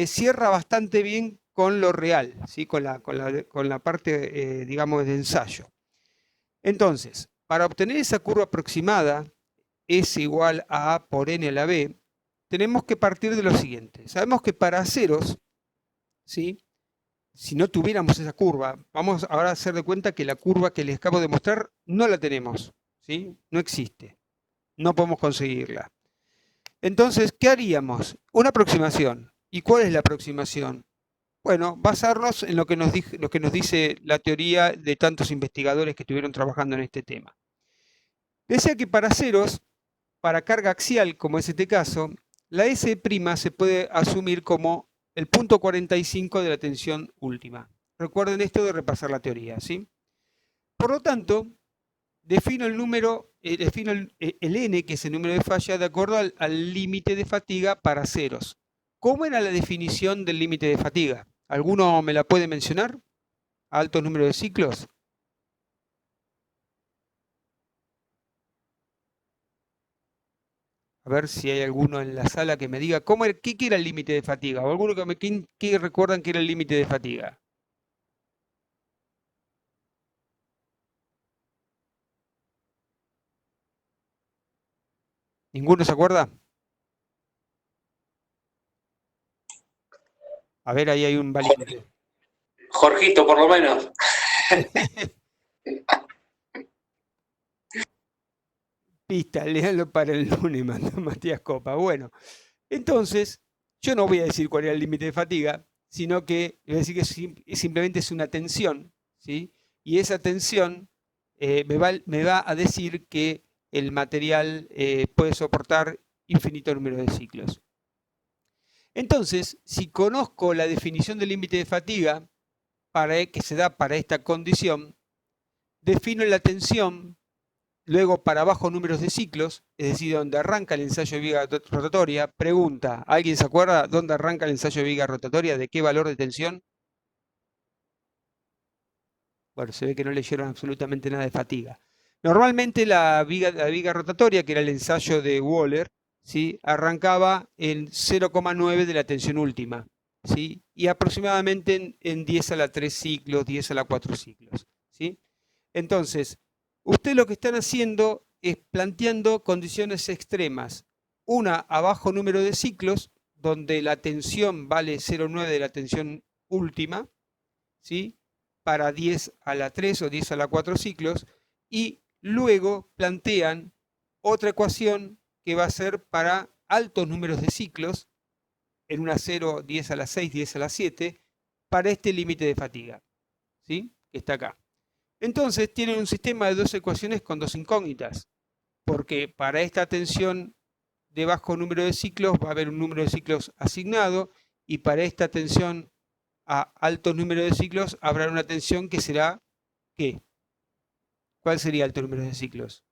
cierra bastante bien con lo real, ¿sí? con la parte, digamos, de ensayo. Entonces, para obtener esa curva aproximada, S igual a A por N a la B, tenemos que partir de lo siguiente. Sabemos que para ceros, ¿sí? Si no tuviéramos esa curva, vamos ahora a hacer de cuenta que la curva que les acabo de mostrar no la tenemos, ¿sí? No existe, no podemos conseguirla. Entonces, ¿qué haríamos? Una aproximación. ¿Y cuál es la aproximación? Bueno, basarnos en lo que nos dice la teoría de tantos investigadores que estuvieron trabajando en este tema. Decía que para ceros, para carga axial, como es este caso, la S' se puede asumir como el punto 45 de la tensión última. Recuerden esto de repasar la teoría, ¿sí? Por lo tanto, defino el número, defino el n, que es el número de falla, de acuerdo al límite de fatiga para ceros. ¿Cómo era la definición del límite de fatiga? ¿Alguno me la puede mencionar? ¿Alto número de ciclos? A ver si hay alguno en la sala que me diga qué era el límite de fatiga. O alguno que recuerdan que era el límite de fatiga. ¿Ninguno se acuerda? A ver, ahí hay un valiente. Jorgito, por lo menos. Pista, léanlo para el lunes, mandó Matías Copa. Bueno, entonces, yo no voy a decir cuál era el límite de fatiga, sino que voy a decir que simplemente es una tensión, ¿sí? Y esa tensión me va a decir que el material puede soportar infinito número de ciclos. Entonces, si conozco la definición del límite de fatiga que se da para esta condición, defino la tensión, luego para bajo números de ciclos, es decir, donde arranca el ensayo de viga rotatoria. Pregunta, ¿alguien se acuerda dónde arranca el ensayo de viga rotatoria? ¿De qué valor de tensión? Bueno, se ve que no leyeron absolutamente nada de fatiga. Normalmente la viga rotatoria, que era el ensayo de Wöhler, ¿sí? Arrancaba en 0,9 de la tensión última, ¿sí? Y aproximadamente en 10 a la 3 ciclos, 10 a la 4 ciclos, ¿sí? Entonces, ustedes lo que están haciendo es planteando condiciones extremas. Una a bajo número de ciclos, donde la tensión vale 0,9 de la tensión última, ¿sí? Para 10 a la 3 o 10 a la 4 ciclos, y luego plantean otra ecuación que va a ser para altos números de ciclos, en una 0, 10 a la 6, 10 a la 7, para este límite de fatiga, ¿sí? Que está acá. Entonces tienen un sistema de dos ecuaciones con dos incógnitas, porque para esta tensión de bajo número de ciclos va a haber un número de ciclos asignado, y para esta tensión a altos números de ciclos habrá una tensión que será ¿qué? ¿Cuál sería alto número de ciclos?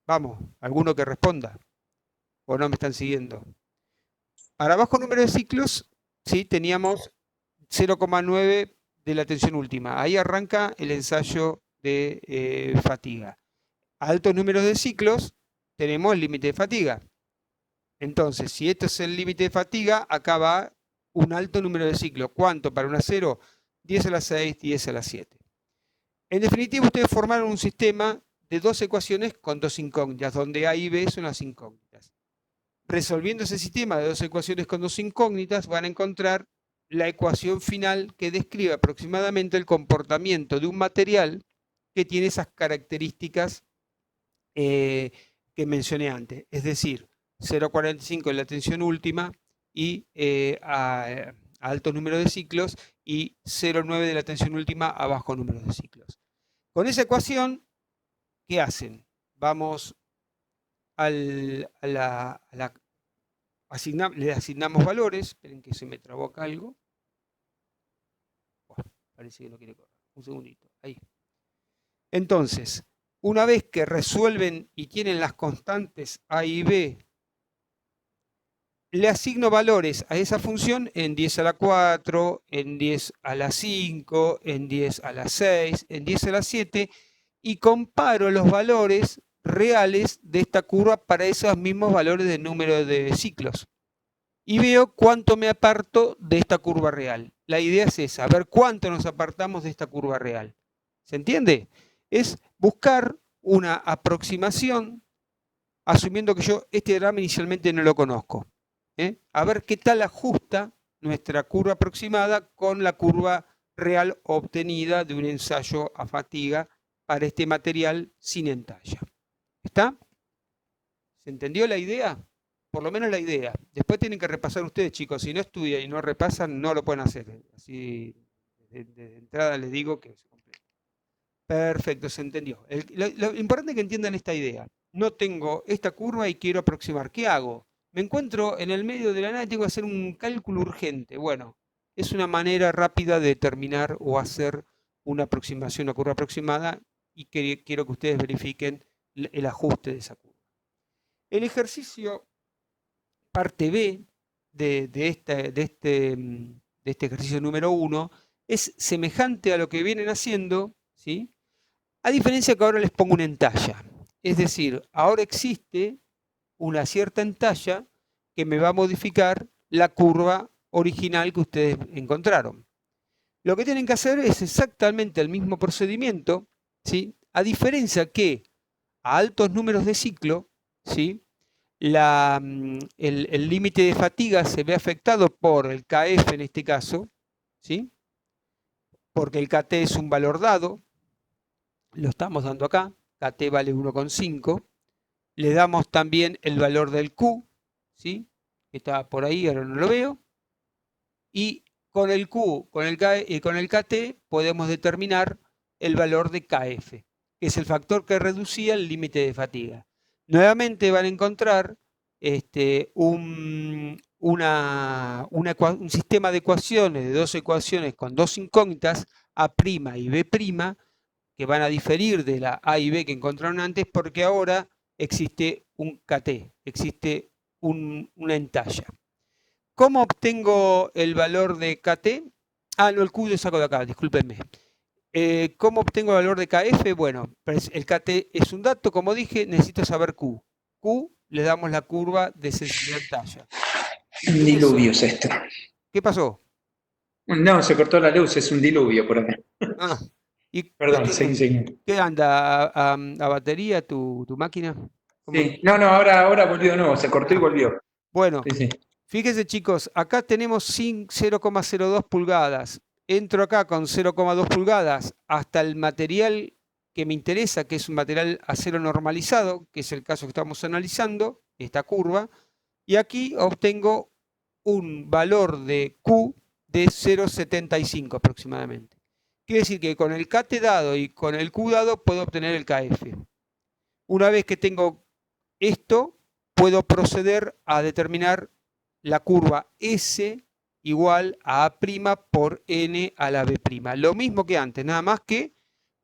Vamos, alguno que responda. ¿O no me están siguiendo? Para bajo número de ciclos, sí, teníamos 0,9 de la tensión última. Ahí arranca el ensayo de fatiga. A altos números de ciclos tenemos el límite de fatiga. Entonces, si esto es el límite de fatiga, acá va un alto número de ciclos. ¿Cuánto para una 0? 10 a la 6, 10 a la 7. En definitiva, ustedes formaron un sistema de 2 ecuaciones con 2 incógnitas, donde A y B son las incógnitas. Resolviendo ese sistema de 2 ecuaciones con 2 incógnitas, van a encontrar la ecuación final que describe aproximadamente el comportamiento de un material que tiene esas características que mencioné antes. Es decir, 0,45 en la tensión última y a alto número de ciclos y 0,9 de la tensión última a bajo número de ciclos. Con esa ecuación, ¿qué hacen? Vamos le asignamos valores. Esperen que se me trabó acá algo. Bueno, parece que no quiere correr. Un segundito. Ahí. Entonces, una vez que resuelven y tienen las constantes A y B, le asigno valores a esa función en 10 a la 4, en 10 a la 5, en 10 a la 6, en 10 a la 7 y comparo los valores reales de esta curva para esos mismos valores de número de ciclos. Y veo cuánto me aparto de esta curva real. La idea es esa, ver cuánto nos apartamos de esta curva real. ¿Se entiende? Es buscar una aproximación, asumiendo que yo este diagrama inicialmente no lo conozco. A ver qué tal ajusta nuestra curva aproximada con la curva real obtenida de un ensayo a fatiga para este material sin entalla. ¿Está? ¿Se entendió la idea? Por lo menos la idea. Después tienen que repasar ustedes, chicos. Si no estudian y no repasan, no lo pueden hacer. Así de entrada les digo que se completa. Perfecto, se entendió. Lo importante es que entiendan esta idea. No tengo esta curva y quiero aproximar. ¿Qué hago? Me encuentro en el medio de la nada y tengo que hacer un cálculo urgente. Bueno, es una manera rápida de determinar o hacer una aproximación, una curva aproximada, y quiero que ustedes verifiquen el ajuste de esa curva. El ejercicio parte B de este ejercicio número 1 es semejante a lo que vienen haciendo, ¿sí? A diferencia que ahora les pongo una entalla. Es decir, ahora existe una cierta entalla que me va a modificar la curva original que ustedes encontraron. Lo que tienen que hacer es exactamente el mismo procedimiento, ¿sí? A diferencia que a altos números de ciclo, ¿sí? El límite de fatiga se ve afectado por el KF en este caso, ¿sí? Porque el KT es un valor dado, lo estamos dando acá, KT vale 1,5. Le damos también el valor del Q, ¿sí? Que está por ahí, ahora no lo veo. Y con el Q con el KT podemos determinar el valor de KF, que es el factor que reducía el límite de fatiga. Nuevamente van a encontrar un sistema de ecuaciones, de 2 ecuaciones con 2 incógnitas, A' y B', que van a diferir de la A y B que encontraron antes, porque ahora existe un KT, existe una entalla. ¿Cómo obtengo el valor de KT? Ah, no, el Q lo saco de acá, discúlpenme. ¿Cómo obtengo el valor de KF? Bueno, el KT es un dato, como dije, necesito saber Q. Q le damos la curva de sensibilidad talla. Un diluvio es esto. ¿Qué pasó? No, se cortó la luz, es un diluvio por acá. Ah, Perdón, sí. ¿Qué anda a batería tu máquina? Sí. No, ahora volvió de nuevo, se cortó y volvió. Bueno, sí. Fíjense, chicos, acá tenemos 0,02 pulgadas. Entro acá con 0,2 pulgadas hasta el material que me interesa, que es un material acero normalizado, que es el caso que estamos analizando, esta curva, y aquí obtengo un valor de Q de 0,75 aproximadamente. Quiere decir que con el KT dado y con el Q dado puedo obtener el KF. Una vez que tengo esto, puedo proceder a determinar la curva S igual a A' por N a la B'. Lo mismo que antes, nada más que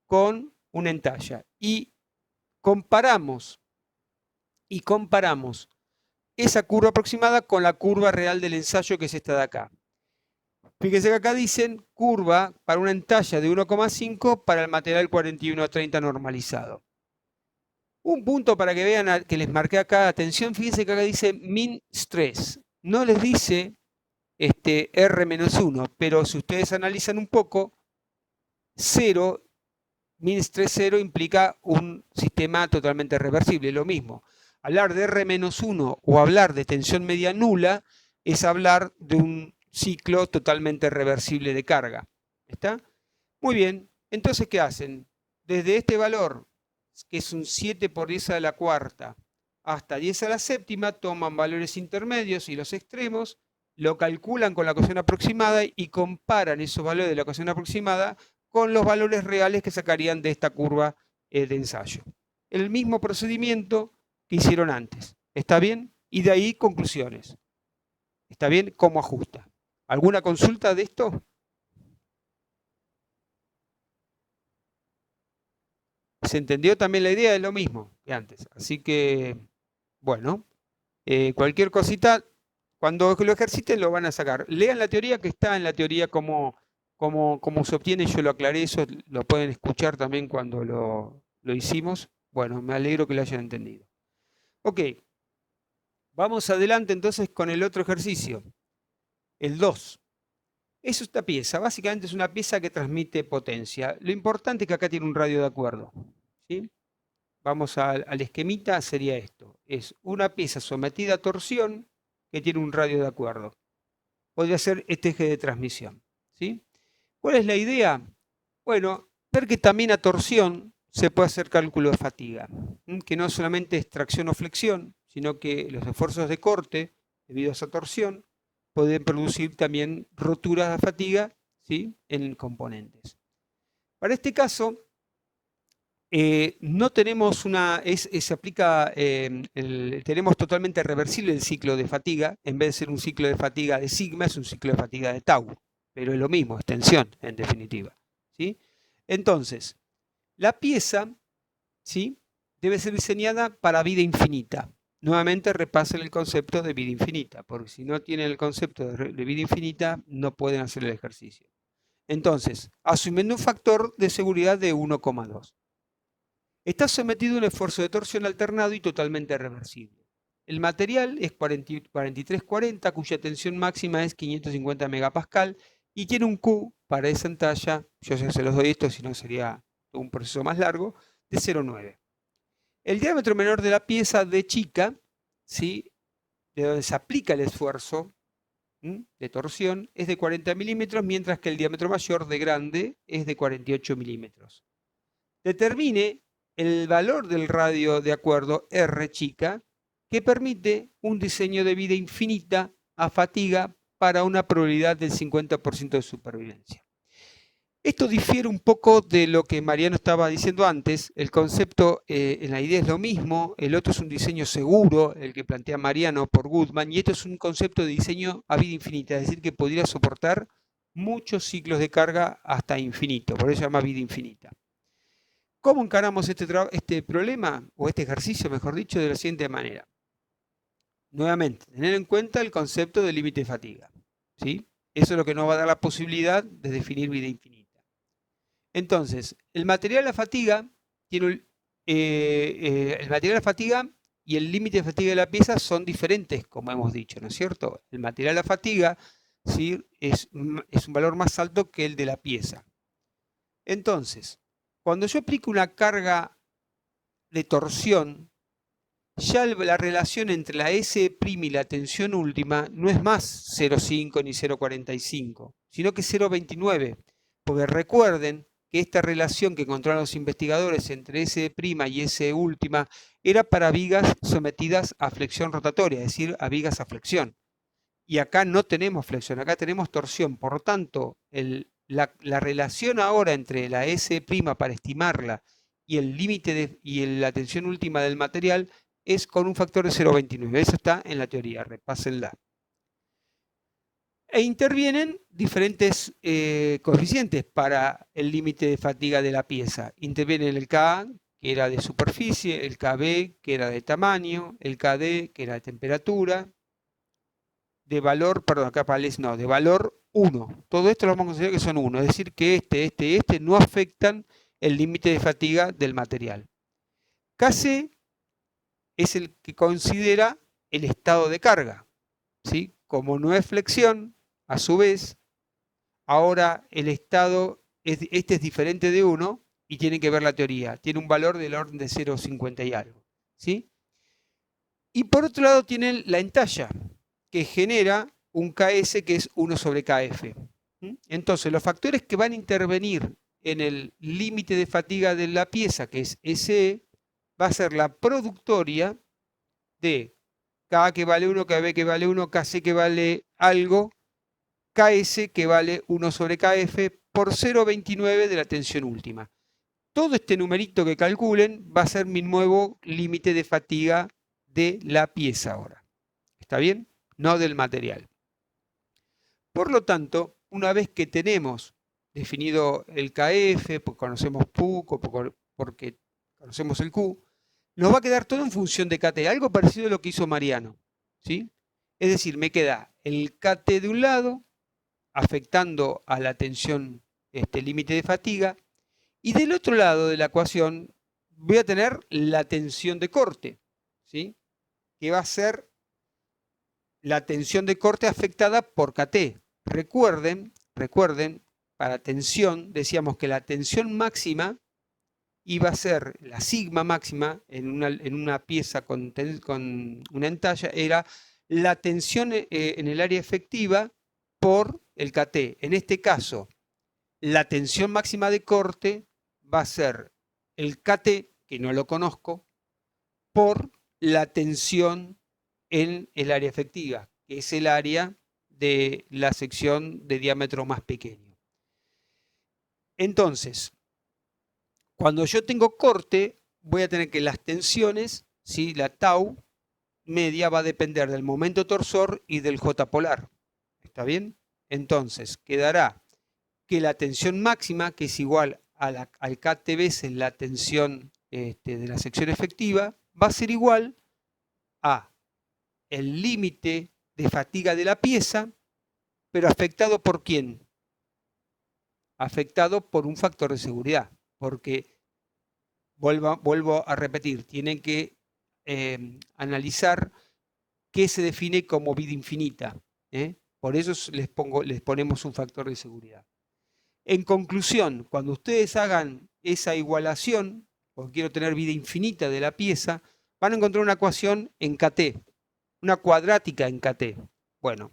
con una entalla. Y comparamos esa curva aproximada con la curva real del ensayo, que es esta de acá. Fíjense que acá dicen curva para una entalla de 1,5 para el material 41-30 normalizado. Un punto para que vean que les marqué acá, atención, fíjense que acá dice min stress. No les dice R-1, pero si ustedes analizan un poco, 0, -3,0 implica un sistema totalmente reversible, lo mismo. Hablar de R-1 o hablar de tensión media nula es hablar de un ciclo totalmente reversible de carga. ¿Está? Muy bien, entonces ¿qué hacen? Desde este valor, que es un 7 por 10 a la cuarta, hasta 10 a la séptima, toman valores intermedios y los extremos, lo calculan con la ecuación aproximada y comparan esos valores de la ecuación aproximada con los valores reales que sacarían de esta curva de ensayo. El mismo procedimiento que hicieron antes. ¿Está bien? Y de ahí conclusiones. ¿Está bien? ¿Cómo ajusta? ¿Alguna consulta de esto? Se entendió también la idea de lo mismo que antes. Así que, bueno, cualquier cosita, cuando lo ejerciten lo van a sacar. Lean la teoría, que está en la teoría cómo se obtiene. Yo lo aclaré, eso lo pueden escuchar también cuando lo hicimos. Bueno, me alegro que lo hayan entendido. Ok, vamos adelante entonces con el otro ejercicio, el 2. Es esta pieza, básicamente es una pieza que transmite potencia. Lo importante es que acá tiene un radio de acuerdo, ¿sí? Vamos al esquemita, sería esto. Es una pieza sometida a torsión que tiene un radio de acuerdo. Podría ser este eje de transmisión, ¿sí? ¿Cuál es la idea? Bueno, ver que también a torsión se puede hacer cálculo de fatiga, que no solamente es tracción o flexión, sino que los esfuerzos de corte debido a esa torsión pueden producir también roturas de fatiga, ¿sí?, en componentes. Para este caso, no tenemos se aplica, tenemos totalmente reversible el ciclo de fatiga. En vez de ser un ciclo de fatiga de sigma, es un ciclo de fatiga de tau, pero es lo mismo, es tensión en definitiva, ¿sí? Entonces, la pieza, ¿sí?, debe ser diseñada para vida infinita. Nuevamente repasen el concepto de vida infinita, porque si no tienen el concepto de vida infinita, no pueden hacer el ejercicio. Entonces, asumiendo un factor de seguridad de 1,2. Está sometido a un esfuerzo de torsión alternado y totalmente reversible. El material es 4340, cuya tensión máxima es 550 megapascal y tiene un Q para esa talla, yo ya se los doy esto, si no sería un proceso más largo, de 0,9. El diámetro menor de la pieza de chica, ¿sí?, de donde se aplica el esfuerzo de torsión, es de 40 milímetros, mientras que el diámetro mayor de grande es de 48 milímetros. Determine el valor del radio de acuerdo R chica, que permite un diseño de vida infinita a fatiga para una probabilidad del 50% de supervivencia. Esto difiere un poco de lo que Mariano estaba diciendo antes. El concepto en la idea es lo mismo, el otro es un diseño seguro, el que plantea Mariano por Goodman, y esto es un concepto de diseño a vida infinita, es decir, que podría soportar muchos ciclos de carga hasta infinito, por eso se llama vida infinita. ¿Cómo encaramos este problema, o este ejercicio, mejor dicho, de la siguiente manera? Nuevamente, tener en cuenta el concepto de límite de fatiga, ¿sí? Eso es lo que nos va a dar la posibilidad de definir vida infinita. Entonces, el material de la fatiga tiene el material de la fatiga y el límite de fatiga de la pieza son diferentes, como hemos dicho, ¿no es cierto? El material de la fatiga, ¿sí?, es un valor más alto que el de la pieza. Entonces, cuando yo aplico una carga de torsión, ya la relación entre la S' y la tensión última no es más 0,5 ni 0,45, sino que 0,29. Porque recuerden que esta relación que encontraron los investigadores entre S' y S última era para vigas sometidas a flexión rotatoria, es decir, a vigas a flexión. Y acá no tenemos flexión, acá tenemos torsión. Por lo tanto, la relación ahora entre la S' para estimarla y el límite y la tensión última del material es con un factor de 0,29. Eso está en la teoría, repásenla. E intervienen diferentes coeficientes para el límite de fatiga de la pieza. Interviene el Ka, que era de superficie, el Kb, que era de tamaño, el Kd, que era de temperatura, de valor, perdón, acá para les no, de valor 1. Todo esto lo vamos a considerar que son 1, es decir, que este no afectan el límite de fatiga del material. Kc es el que considera el estado de carga, ¿sí? Como no es flexión, A su vez, ahora el estado, este es diferente de 1 y tienen que ver la teoría. Tiene un valor del orden de 0,50 y algo. ¿Sí? Y por otro lado tienen la entalla, que genera un KS que es 1 sobre KF. Entonces, los factores que van a intervenir en el límite de fatiga de la pieza, que es SE, va a ser la productoria de K que vale 1, KB que vale 1, KC que vale algo, KS que vale 1 sobre KF por 0,29 de la tensión última. Todo este numerito que calculen va a ser mi nuevo límite de fatiga de la pieza ahora. ¿Está bien? No del material. Por lo tanto, una vez que tenemos definido el KF, porque conocemos PUC, porque conocemos el Q, nos va a quedar todo en función de KT, algo parecido a lo que hizo Mariano. ¿Sí? Es decir, me queda el KT de un lado, afectando a la tensión límite de fatiga, y del otro lado de la ecuación voy a tener la tensión de corte, ¿sí? Que va a ser la tensión de corte afectada por KT. Recuerden, para tensión decíamos que la tensión máxima iba a ser la sigma máxima en una pieza con una entalla, era la tensión en el área efectiva por el KT. En este caso, la tensión máxima de corte va a ser el KT, que no lo conozco, por la tensión en el área efectiva, que es el área de la sección de diámetro más pequeño. Entonces, cuando yo tengo corte, voy a tener que las tensiones, ¿sí? La tau media va a depender del momento torsor y del J polar. ¿Está bien? Entonces, quedará que la tensión máxima, que es igual al KT veces la tensión de la sección efectiva, va a ser igual a el límite de fatiga de la pieza, pero afectado por ¿quién? Afectado por un factor de seguridad, porque, vuelvo a repetir, tienen que analizar qué se define como vida infinita. Por eso les ponemos un factor de seguridad. En conclusión, cuando ustedes hagan esa igualación, porque quiero tener vida infinita de la pieza, van a encontrar una ecuación en KT, una cuadrática en KT. Bueno,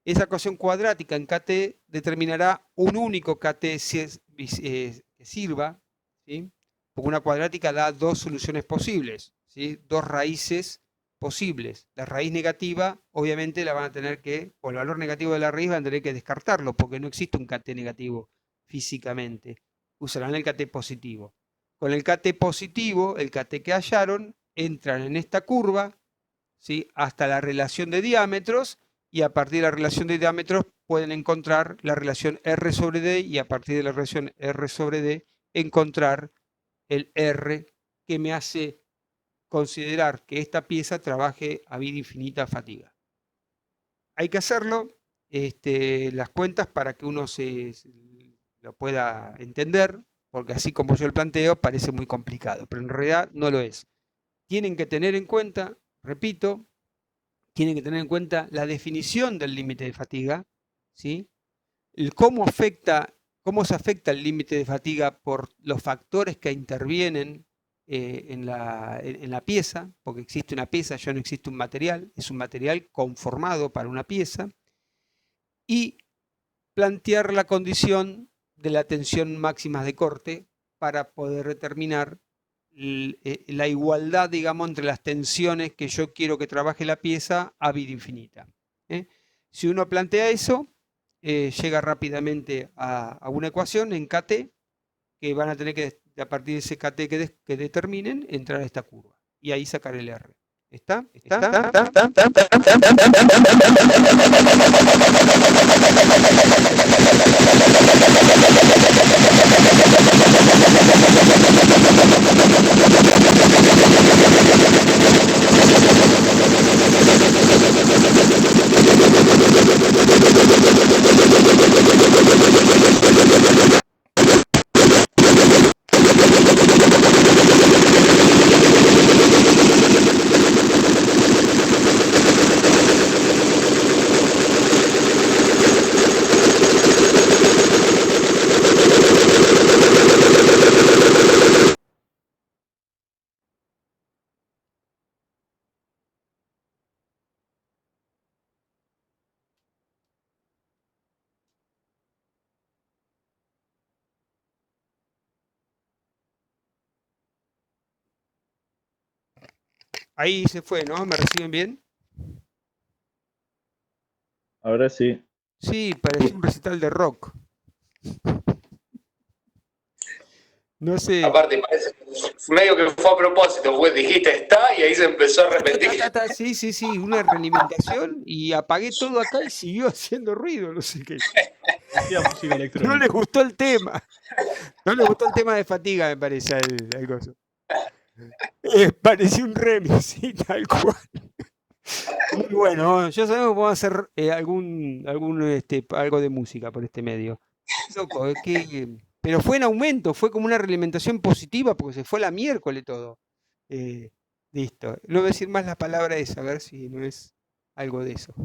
esa ecuación cuadrática en KT determinará un único KT que sirva, ¿sí? Porque una cuadrática da dos soluciones posibles, ¿sí? Dos raíces posibles. La raíz negativa, obviamente, la van a tener que, o el valor negativo de la raíz van a tener que descartarlo, porque no existe un KT negativo físicamente. Usarán el KT positivo. Con el KT positivo, el KT que hallaron, entran en esta curva, ¿sí? Hasta la relación de diámetros, y a partir de la relación de diámetros pueden encontrar la relación R sobre D, y a partir de la relación R sobre D encontrar el R que me hace considerar que esta pieza trabaje a vida infinita fatiga. Hay que hacerlo, las cuentas, para que uno lo pueda entender, porque así como yo lo planteo parece muy complicado, pero en realidad no lo es. Tienen que tener en cuenta, repito, tienen que tener en cuenta la definición del límite de fatiga, ¿sí? Cómo se afecta el límite de fatiga por los factores que intervienen en la pieza, porque existe una pieza, ya no existe un material, es un material conformado para una pieza, y plantear la condición de la tensión máxima de corte para poder determinar la igualdad, digamos, entre las tensiones que yo quiero que trabaje la pieza a vida infinita. Si uno plantea eso, llega rápidamente a una ecuación en KT, que van a tener que, a partir de ese KT que determinen, entrar a esta curva. Y ahí sacar el R. ¿Está? Ahí se fue, ¿no? ¿Me reciben bien? Ahora sí. Sí, parecía un recital de rock. No sé. Aparte, parece medio que fue a propósito, pues dijiste está y ahí se empezó a repetir. Sí, sí, sí, una realimentación y apagué todo acá y siguió haciendo ruido, no sé qué. Hacía música No le electrónica. gustó el tema. No le gustó el tema de fatiga, me parece, al coso. Parecía un remix, sí, tal cual. Muy bueno, ya sabemos que vamos a hacer algo de música por este medio. Loco, pero fue en aumento, fue como una realimentación positiva porque se fue la miércoles todo. Eh, Listo. No voy a decir más la palabra esa, a ver si no es algo de eso.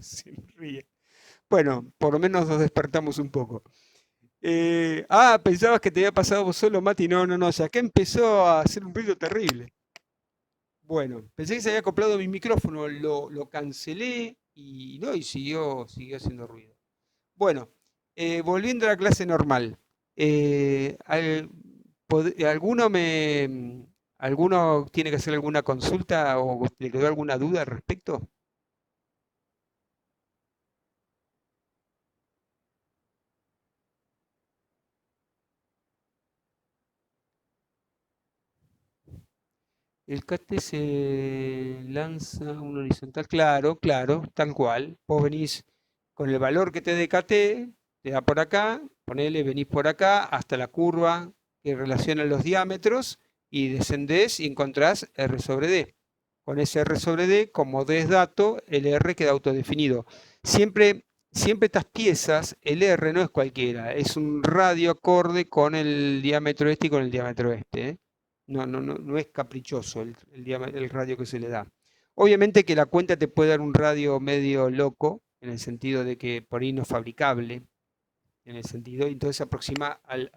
Se ríe. Bueno, por lo menos nos despertamos un poco. Pensabas que te había pasado vos solo, Mati. No, no, no. O sea, que empezó a hacer un ruido terrible. Bueno, pensé que se había acoplado mi micrófono, lo cancelé y no, y siguió haciendo ruido. Bueno, volviendo a la clase normal. eh, al- ¿Alguno tiene que hacer alguna consulta o le quedó alguna duda al respecto? El CATE se lanza un horizontal, claro, claro, tal cual. Vos venís con el valor que te dé KT, te da por acá, ponele, venís por acá hasta la curva que relaciona los diámetros y descendés y encontrás R sobre D. Con ese R sobre D, como D es dato, el R queda autodefinido. Siempre estas piezas, el R no es cualquiera, es un radio acorde con el diámetro este y con el diámetro este, ¿eh? No es caprichoso el radio que se le da. Obviamente que la cuenta te puede dar un radio medio loco, en el sentido de que por ahí no es fabricable, en el sentido, y entonces se aproxima al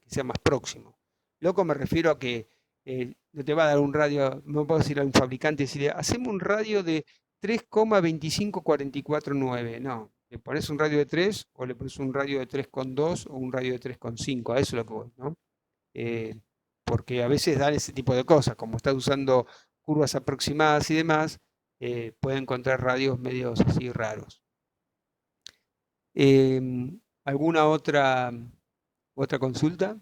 que sea más próximo. Loco me refiero a que no te va a dar un radio, no puedo decir a un fabricante y decirle, hacemos un radio de 3,25449. No, le pones un radio de 3 o le pones un radio de 3,2 o un radio de 3,5. A eso es lo que voy, ¿no? Eh, Porque a veces dan ese tipo de cosas, como estás usando curvas aproximadas y demás, puede encontrar radios medios así raros. ¿Alguna otra consulta?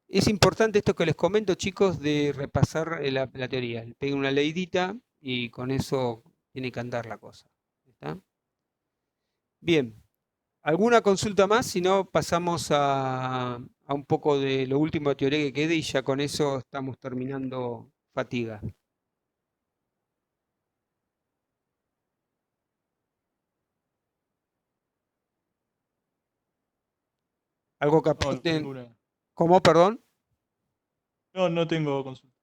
Es importante esto que les comento, chicos, de repasar la teoría. Le peguen una leidita y con eso tiene que andar la cosa. ¿Está? Bien. ¿Alguna consulta más? Si no, pasamos a un poco de lo último de teoría que quede y ya con eso estamos terminando fatiga. ¿Algo que No, aporten? ninguna. ¿Cómo, perdón? No tengo consulta.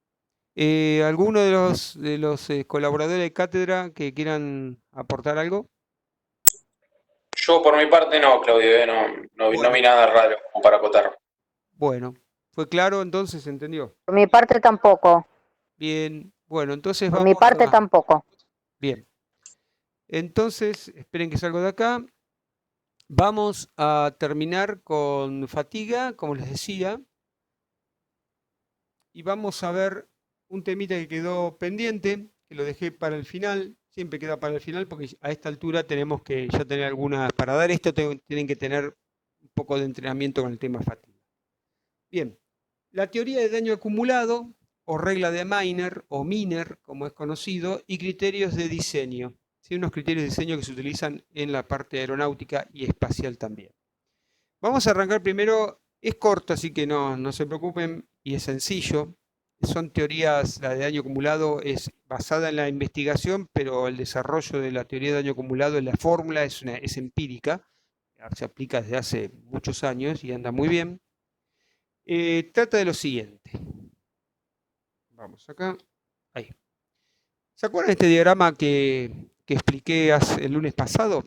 ¿Alguno de los colaboradores de cátedra que quieran aportar algo? Yo por mi parte no, Claudio, no Bueno. vi nada raro como para acotar. Bueno, ¿fue claro entonces? ¿Entendió? Por mi parte tampoco. Bien, bueno, entonces Por mi parte tampoco. Bien, entonces, esperen que salgo de acá. Vamos a terminar con fatiga, como les decía. Y vamos a ver un temita que quedó pendiente, que lo dejé para el final. Siempre queda para el final porque a esta altura tenemos que ya tener algunas, para dar esto tienen que tener un poco de entrenamiento con el tema fatiga. Bien, la teoría de daño acumulado o regla de Miner o Miner, como es conocido, y criterios de diseño. ¿Sí? Unos criterios de diseño que se utilizan en la parte aeronáutica y espacial también. Vamos a arrancar primero, es corto, así que no se preocupen, y es sencillo. Son teorías, la de daño acumulado es basada en la investigación, pero el desarrollo de la teoría de daño acumulado, la fórmula es empírica, se aplica desde hace muchos años y anda muy bien. Trata de lo siguiente. Vamos acá. Ahí. ¿Se acuerdan de este diagrama que expliqué el lunes pasado?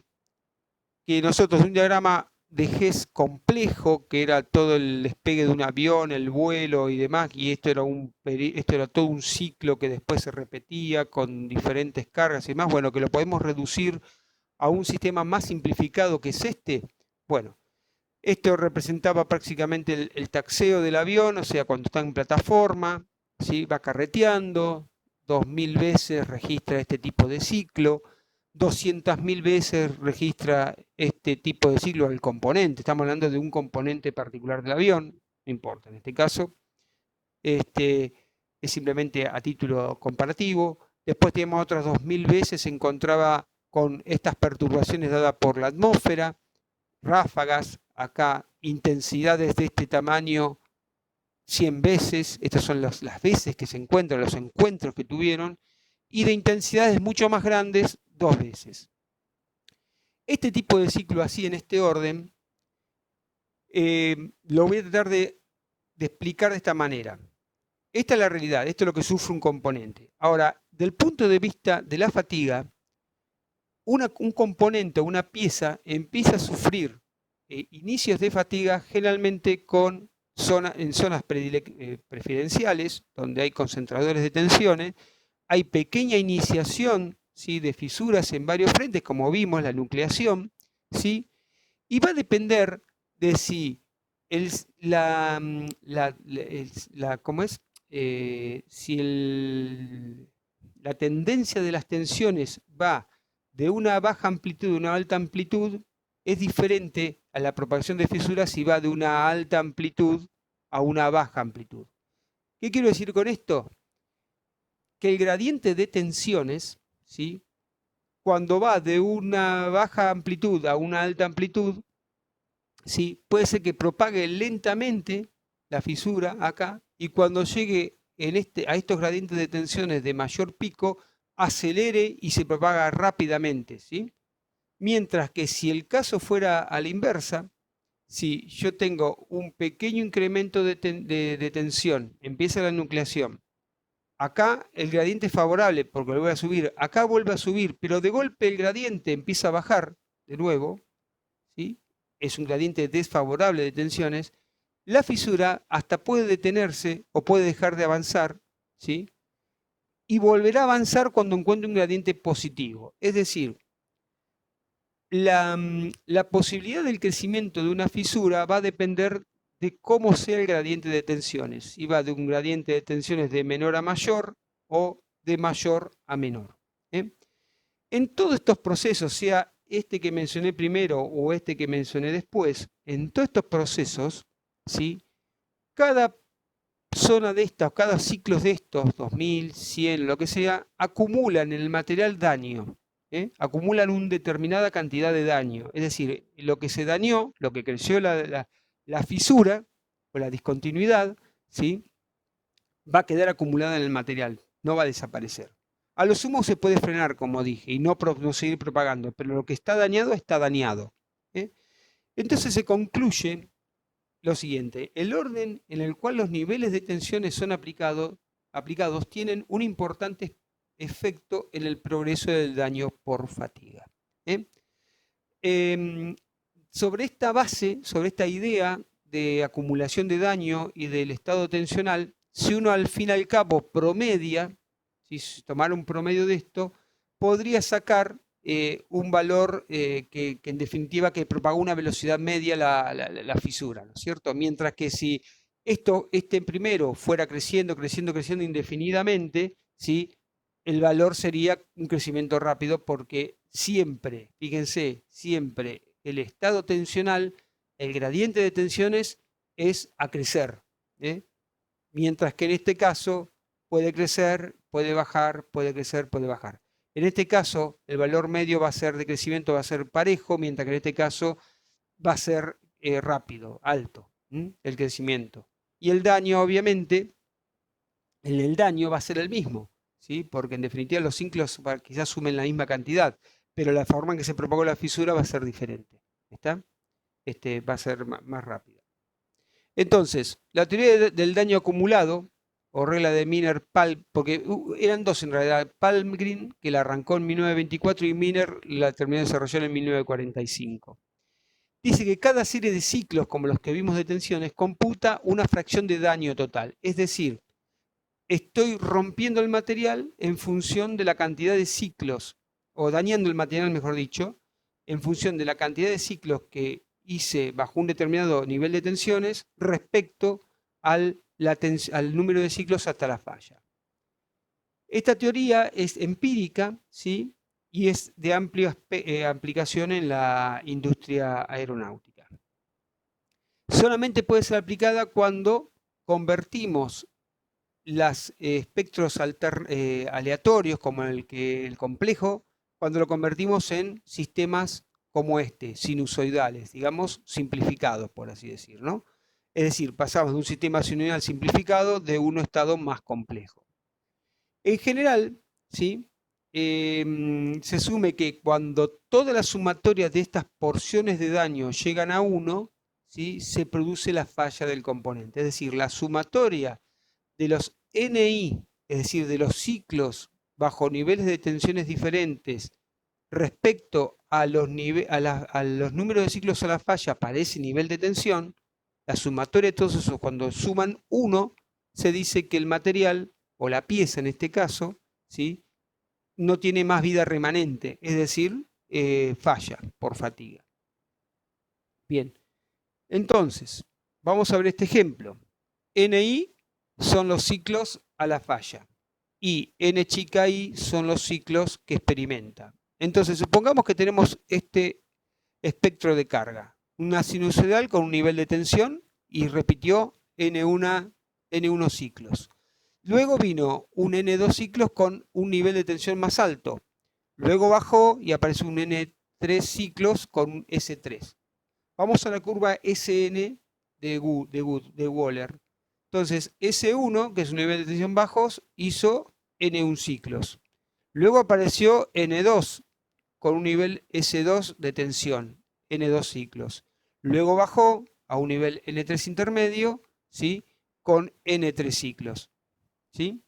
Que nosotros un diagrama de Hess complejo, que era todo el despegue de un avión, el vuelo y demás, y esto era todo un ciclo que después se repetía con diferentes cargas y demás, bueno, que lo podemos reducir a un sistema más simplificado que es este. Bueno, Esto representaba prácticamente el taxeo del avión, o sea, cuando está en plataforma, ¿sí? Va carreteando, 2000 veces registra este tipo de ciclo, 200.000 veces registra este tipo de ciclo al componente. Estamos hablando de un componente particular del avión, no importa, en este caso es simplemente a título comparativo. Después tenemos otras 2000 veces se encontraba con estas perturbaciones dadas por la atmósfera, ráfagas, acá intensidades de este tamaño 100 veces, estas son las veces que se encuentran, los encuentros que tuvieron, y de intensidades mucho más grandes 2 veces. Este tipo de ciclo así en este orden, lo voy a tratar de explicar de esta manera. Esta es la realidad, esto es lo que sufre un componente. Ahora, del punto de vista de la fatiga, un componente o una pieza empieza a sufrir inicios de fatiga generalmente en zonas preferenciales, donde hay concentradores de tensiones, hay pequeña iniciación, ¿sí?, de fisuras en varios frentes, como vimos, la nucleación, ¿sí?, y va a depender de si la tendencia de las tensiones va de una baja amplitud a una alta amplitud, es diferente a la propagación de fisuras si va de una alta amplitud a una baja amplitud. ¿Qué quiero decir con esto? Que el gradiente de tensiones, ¿sí?, cuando va de una baja amplitud a una alta amplitud, ¿sí?, puede ser que propague lentamente la fisura acá, y cuando llegue a estos gradientes de tensiones de mayor pico, acelere y se propaga rápidamente, ¿sí? Mientras que si el caso fuera a la inversa, si yo tengo un pequeño incremento de tensión, empieza la nucleación, acá el gradiente es favorable porque lo voy a subir, acá vuelve a subir, pero de golpe el gradiente empieza a bajar de nuevo, ¿sí?, es un gradiente desfavorable de tensiones, la fisura hasta puede detenerse o puede dejar de avanzar, ¿sí?, y volverá a avanzar cuando encuentre un gradiente positivo. Es decir, la posibilidad del crecimiento de una fisura va a depender de cómo sea el gradiente de tensiones, si va de un gradiente de tensiones de menor a mayor o de mayor a menor. En todos estos procesos, sea este que mencioné primero o este que mencioné después, en todos estos procesos, ¿sí?, cada zona de estas, cada ciclo de estos, 2000, 100, lo que sea, acumulan en el material daño, acumulan una determinada cantidad de daño. Es decir, lo que se dañó, lo que creció la fisura o la discontinuidad, ¿sí?, va a quedar acumulada en el material, no va a desaparecer. A lo sumo se puede frenar, como dije, y no seguir propagando, pero lo que está dañado está dañado. Entonces se concluye lo siguiente: el orden en el cual los niveles de tensiones son aplicados tienen un importante efecto en el progreso del daño por fatiga. Sobre esta base, sobre esta idea de acumulación de daño y del estado tensional, si uno al fin y al cabo promedia, si tomara un promedio de esto, podría sacar un valor que en definitiva que propaga una velocidad media la fisura, ¿no es cierto? Mientras que si este primero fuera creciendo indefinidamente, ¿sí?, el valor sería un crecimiento rápido, porque siempre, fíjense, siempre el estado tensional, el gradiente de tensiones es a crecer, mientras que en este caso puede crecer, puede bajar, puede crecer, puede bajar. En este caso, el valor medio de crecimiento va a ser parejo, mientras que en este caso va a ser rápido, alto, el crecimiento. Y el daño, obviamente, el daño va a ser el mismo, ¿sí?, porque en definitiva los ciclos quizás sumen la misma cantidad, pero la forma en que se propagó la fisura va a ser diferente. ¿Está? Va a ser más rápida. Entonces, la teoría del daño acumulado, o regla de Miner-Palm, porque eran dos en realidad: Palmgren, que la arrancó en 1924, y Miner la terminó de desarrollar en 1945. Dice que cada serie de ciclos, como los que vimos de tensiones, computa una fracción de daño total. Es decir, estoy rompiendo el material en función de la cantidad de ciclos, o dañando el material, mejor dicho, en función de la cantidad de ciclos que hice bajo un determinado nivel de tensiones respecto al número de ciclos hasta la falla. Esta teoría es empírica, ¿sí? Y es de amplia aplicación en la industria aeronáutica. Solamente puede ser aplicada cuando convertimos los espectros aleatorios, como el complejo, cuando lo convertimos en sistemas como este, sinusoidales, digamos, simplificados, por así decir, ¿no? Es decir, pasamos de un sistema sinusoidal simplificado de un estado más complejo. En general, ¿sí? Se asume que cuando todas las sumatorias de estas porciones de daño llegan a 1, ¿sí? Se produce la falla del componente. Es decir, la sumatoria de los NI, es decir, de los ciclos bajo niveles de tensiones diferentes respecto a los números de ciclos a la falla para ese nivel de tensión, la sumatoria de todos esos, cuando suman 1, se dice que el material, o la pieza en este caso, ¿sí? No tiene más vida remanente, es decir, falla por fatiga. Bien, entonces, vamos a ver este ejemplo. NI son los ciclos a la falla y N chica I son los ciclos que experimenta. Entonces, supongamos que tenemos este espectro de carga, una sinusoidal con un nivel de tensión y repitió N1 ciclos. Luego vino un N2 ciclos con un nivel de tensión más alto. Luego bajó y apareció un N3 ciclos con un S3. Vamos a la curva SN de Wöhler. Entonces, S1, que es un nivel de tensión bajos, hizo N1 ciclos. Luego apareció N2 con un nivel S2 de tensión, N2 ciclos. Luego bajó a un nivel N3 intermedio, ¿sí? Con N3 ciclos. ¿Sí?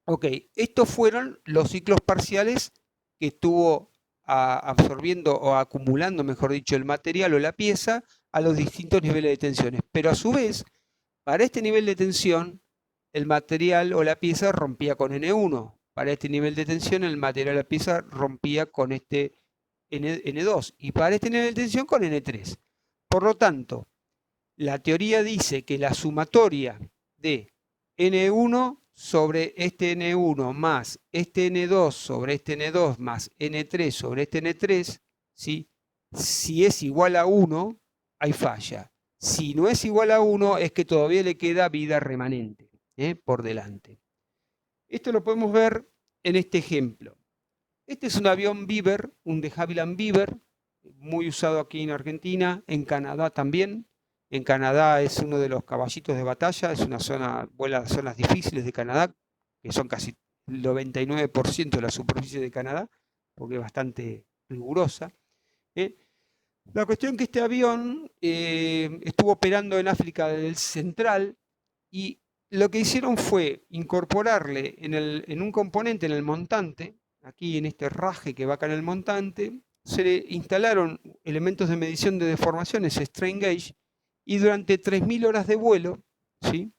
Ok, estos fueron los ciclos parciales que estuvo absorbiendo o acumulando, mejor dicho, el material o la pieza a los distintos niveles de tensiones. Pero a su vez, para este nivel de tensión, el material o la pieza rompía con N1. Para este nivel de tensión, el material o la pieza rompía con este N2. Y para este nivel de tensión, con N3. Por lo tanto, la teoría dice que la sumatoria de N1 sobre este N1 más este N2 sobre este N2 más N3 sobre este N3, ¿sí? Si es igual a 1, hay falla. Si no es igual a 1, es que todavía le queda vida remanente por delante. Esto lo podemos ver en este ejemplo. Este es un avión Beaver, un de Havilland Beaver, muy usado aquí en Argentina, en Canadá también. En Canadá es uno de los caballitos de batalla, es una zona, vuela a zonas difíciles de Canadá, que son casi el 99% de la superficie de Canadá, porque es bastante rigurosa. La cuestión es que este avión estuvo operando en África del Central y lo que hicieron fue incorporarle en un componente, en el montante, aquí en este raje que va acá en el montante, se le instalaron elementos de medición de deformaciones, strain gauge, y durante 3.000 horas de vuelo, ¿sí?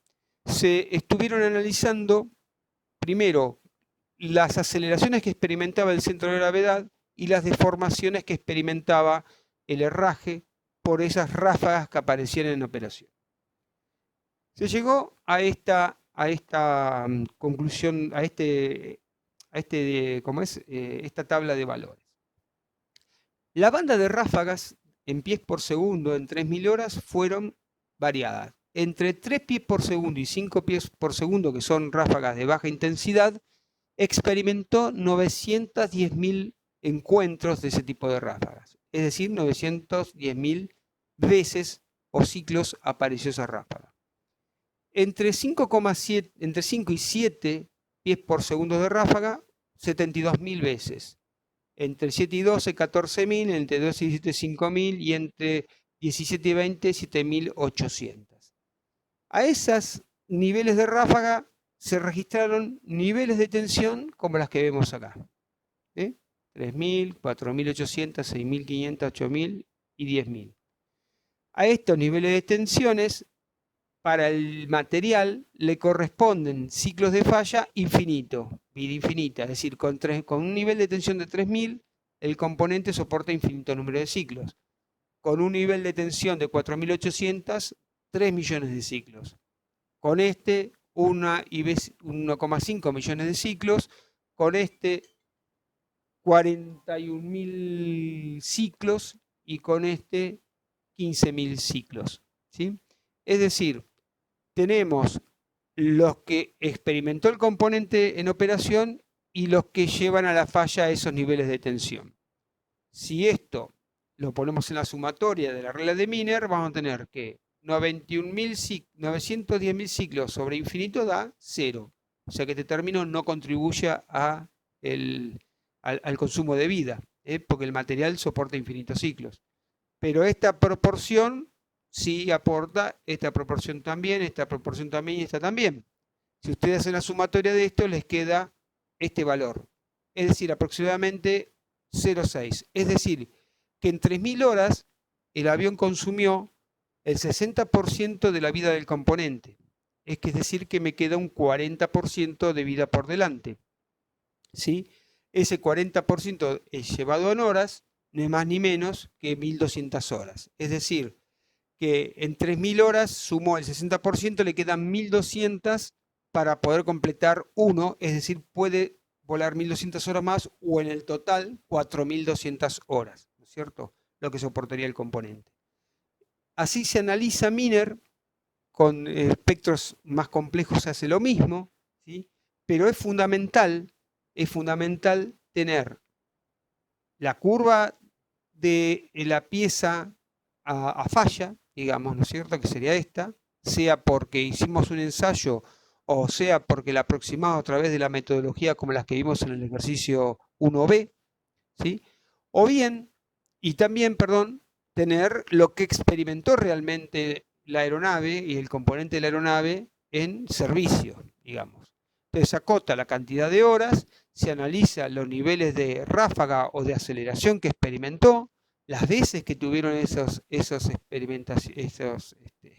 Se estuvieron analizando primero las aceleraciones que experimentaba el centro de gravedad y las deformaciones que experimentaba el herraje por esas ráfagas que aparecían en operación. Se llegó a esta conclusión, a esta tabla de valores. La banda de ráfagas en pies por segundo en 3.000 horas fueron variadas. Entre 3 pies por segundo y 5 pies por segundo, que son ráfagas de baja intensidad, experimentó 910.000 encuentros de ese tipo de ráfagas. Es decir, 910.000 veces o ciclos apareció esa ráfaga. Entre 5 y 7 pies por segundo de ráfaga, 72.000 veces. Entre 7 y 12, 14.000, entre 12 y 17, 5.000 y entre 17 y 20, 7.800. A esos niveles de ráfaga se registraron niveles de tensión como las que vemos acá. 3.000, 4.800, 6.500, 8.000 y 10.000. A estos niveles de tensiones, para el material le corresponden ciclos de falla infinito, vida infinita, es decir, con un nivel de tensión de 3.000, el componente soporta infinito número de ciclos. con un nivel de tensión de 4.800, 3 millones de ciclos. Con este, 1,5 millones de ciclos. Con este, 41.000 ciclos. Y con este, 15.000 ciclos. ¿Sí? Es decir, tenemos los que experimentó el componente en operación y los que llevan a la falla a esos niveles de tensión. Si esto lo ponemos en la sumatoria de la regla de Miner, vamos a tener que 910.000 ciclos sobre infinito da 0. O sea que este término no contribuye al consumo de vida, porque el material soporta infinitos ciclos. Pero esta proporción sí aporta, esta proporción también, esta proporción también y esta también. Si ustedes hacen la sumatoria de esto, les queda este valor. Es decir, aproximadamente 0,6. Es decir, que en 3.000 horas el avión consumió el 60% de la vida del componente. Es decir, que me queda un 40% de vida por delante. ¿Sí? Ese 40% es llevado en horas, no es más ni menos que 1.200 horas. Es decir, que en 3.000 horas sumó el 60%, le quedan 1.200 para poder completar 1, es decir, puede volar 1.200 horas más o en el total 4.200 horas, ¿no es cierto? Lo que soportaría el componente. Así se analiza Miner, con espectros más complejos se hace lo mismo, ¿sí? Pero es fundamental tener la curva de la pieza a falla, digamos, ¿no es cierto? Que sería esta, sea porque hicimos un ensayo o sea porque la aproximamos a través de la metodología como las que vimos en el ejercicio 1B, ¿sí? O bien, y también, perdón, tener lo que experimentó realmente la aeronave y el componente de la aeronave en servicio, digamos. Entonces se acota la cantidad de horas, se analiza los niveles de ráfaga o de aceleración que experimentó, las veces que tuvieron que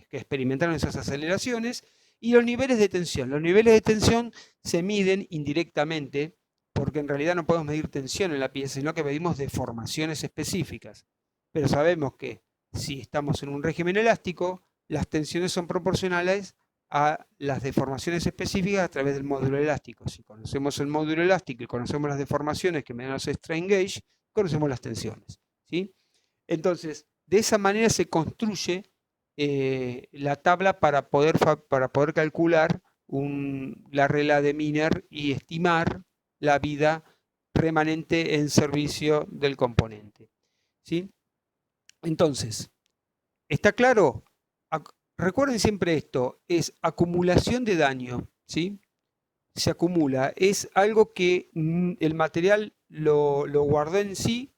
experimentaron esas aceleraciones y los niveles de tensión. Los niveles de tensión se miden indirectamente porque en realidad no podemos medir tensión en la pieza, sino que medimos deformaciones específicas. Pero sabemos que si estamos en un régimen elástico, las tensiones son proporcionales a las deformaciones específicas a través del módulo elástico. Si conocemos el módulo elástico y conocemos las deformaciones que me dan los strain gauge, conocemos las tensiones, ¿sí? Entonces, de esa manera se construye la tabla para poder calcular la regla de Miner y estimar la vida remanente en servicio del componente, ¿sí? Entonces, ¿está claro? Recuerden siempre esto, es acumulación de daño, ¿sí? Se acumula, es algo que el material lo guardó en sí,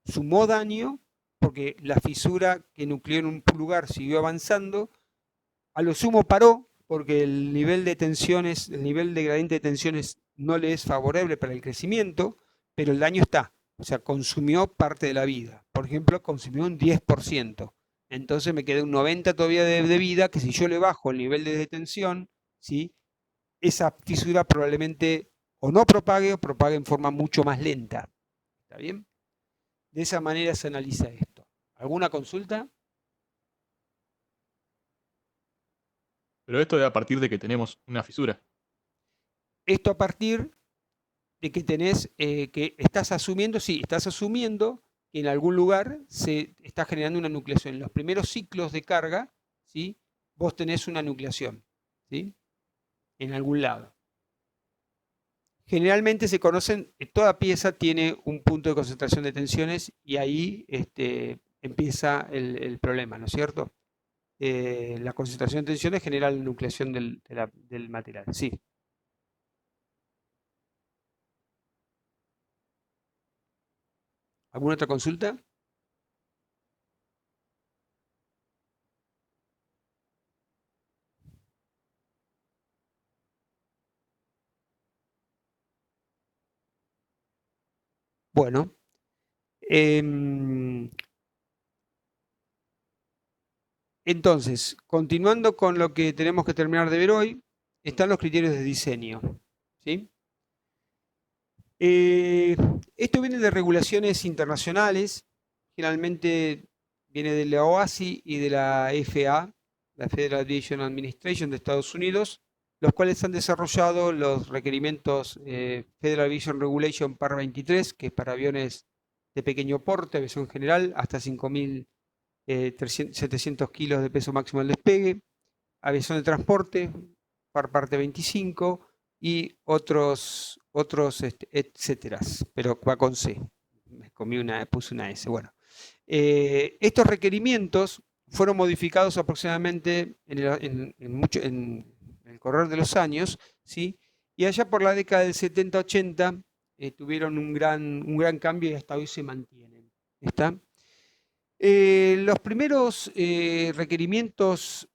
sumó daño, porque la fisura que nucleó en un lugar siguió avanzando, a lo sumo paró, porque el nivel de tensiones, el nivel de gradiente de tensiones no le es favorable para el crecimiento, pero el daño está, o sea, consumió parte de la vida. Por ejemplo, consumió un 10%. Entonces me queda un 90% todavía de vida, que si yo le bajo el nivel de tensión, ¿sí? Esa fisura probablemente o no propague o propague en forma mucho más lenta. ¿Está bien? De esa manera se analiza esto. ¿Alguna consulta? Pero esto es a partir de que tenemos una fisura. Esto a partir de que que estás asumiendo, sí, estás asumiendo que en algún lugar se está generando una nucleación. En los primeros ciclos de carga, ¿sí? Vos tenés una nucleación, ¿sí? En algún lado. Generalmente se conocen, toda pieza tiene un punto de concentración de tensiones y ahí empieza el problema, ¿no es cierto? La concentración de tensiones genera la nucleación del material, sí. ¿Alguna otra consulta? Bueno, entonces, continuando con lo que tenemos que terminar de ver hoy, están los criterios de diseño, ¿sí? Esto viene de regulaciones internacionales, generalmente viene de la OASI y de la FAA, la Federal Aviation Administration de Estados Unidos, los cuales han desarrollado los requerimientos Federal Aviation Regulation Par 23, que es para aviones de pequeño porte, aviación general, hasta 5.700 kilos de peso máximo al despegue, aviación de transporte, Par parte 25 y otros etcétera, pero va con C. Me comí puse una S. Bueno, estos requerimientos fueron modificados aproximadamente en el correr de los años, ¿sí? Y allá por la década del 70-80 tuvieron un gran cambio y hasta hoy se mantienen. ¿Está? Los primeros requerimientos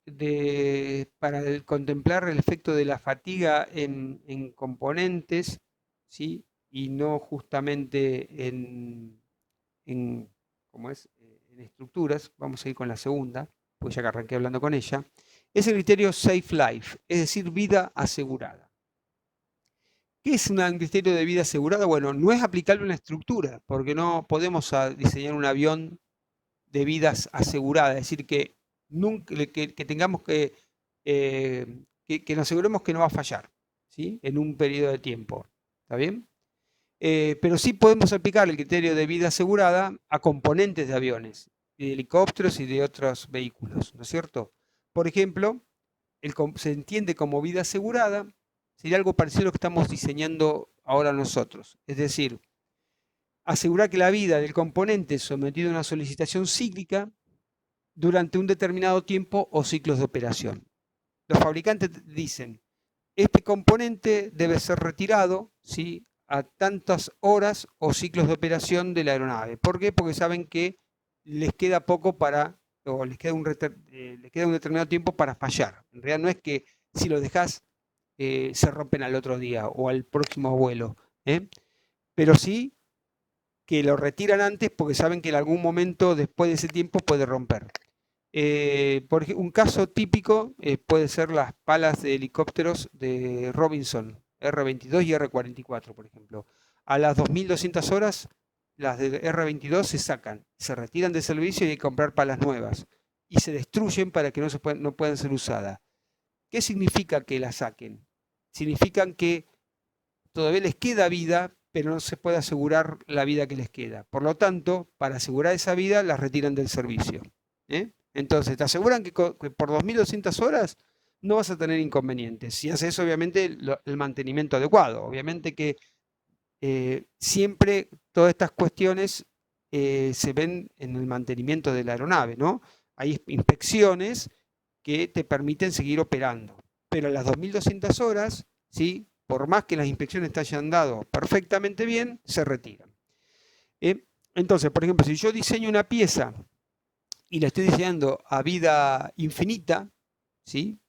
para contemplar el efecto de la fatiga en componentes, ¿sí? Y no justamente en estructuras, vamos a ir con la segunda, pues ya que arranqué hablando con ella, es el criterio Safe Life, es decir, vida asegurada. ¿Qué es un criterio de vida asegurada? Bueno, no es aplicable a una estructura, porque no podemos diseñar un avión de vidas aseguradas, es decir, que tengamos que nos aseguremos que no va a fallar, ¿sí? En un periodo de tiempo. ¿Está bien? Pero sí podemos aplicar el criterio de vida asegurada a componentes de aviones, de helicópteros y de otros vehículos, ¿no es cierto? Por ejemplo, se entiende como vida asegurada, sería algo parecido a lo que estamos diseñando ahora nosotros, es decir, asegurar que la vida del componente sometido a una solicitación cíclica durante un determinado tiempo o ciclos de operación. Los fabricantes dicen, este componente debe ser retirado, ¿sí?, a tantas horas o ciclos de operación de la aeronave. ¿Por qué? Porque saben que les queda poco o les queda un determinado tiempo para fallar. En realidad no es que si lo dejas se rompen al otro día o al próximo vuelo, pero sí que lo retiran antes porque saben que en algún momento después de ese tiempo puede romper. Por ejemplo, un caso típico puede ser las palas de helicópteros de Robinson, R-22 y R-44, por ejemplo. A las 2.200 horas, las de R-22 se sacan, se retiran de servicio y hay que comprar palas nuevas. Y se destruyen para que no puedan ser usadas. ¿Qué significa que las saquen? Significan que todavía les queda vida, pero no se puede asegurar la vida que les queda. Por lo tanto, para asegurar esa vida, las retiran del servicio. Entonces, te aseguran que por 2.200 horas no vas a tener inconvenientes. Si haces eso, obviamente, el mantenimiento adecuado. Obviamente que siempre todas estas cuestiones se ven en el mantenimiento de la aeronave, ¿no? Hay inspecciones que te permiten seguir operando. Pero a las 2.200 horas, ¿sí?, por más que las inspecciones te hayan dado perfectamente bien, se retiran. Entonces, por ejemplo, si yo diseño una pieza y la estoy diseñando a vida infinita, ¿sí?,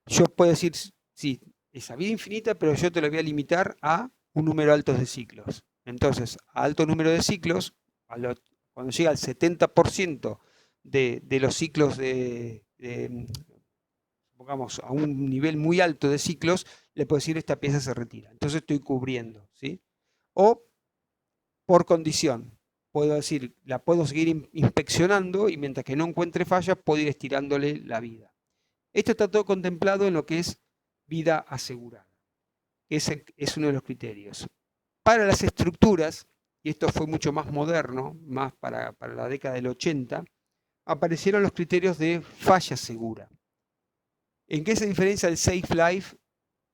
yo puedo decir, sí, es a vida infinita, pero yo te lo voy a limitar a un número alto de ciclos. Entonces, a alto número de ciclos, cuando llega al 70% de los ciclos pongamos, a un nivel muy alto de ciclos, le puedo decir esta pieza se retira. Entonces estoy cubriendo, ¿sí? O por condición, puedo decir, la puedo seguir inspeccionando y mientras que no encuentre fallas, puedo ir estirándole la vida. Esto está todo contemplado en lo que es vida asegurada. Ese es uno de los criterios. Para las estructuras, y esto fue mucho más moderno, más para la década del 80, aparecieron los criterios de falla segura. ¿En qué se diferencia el Safe Life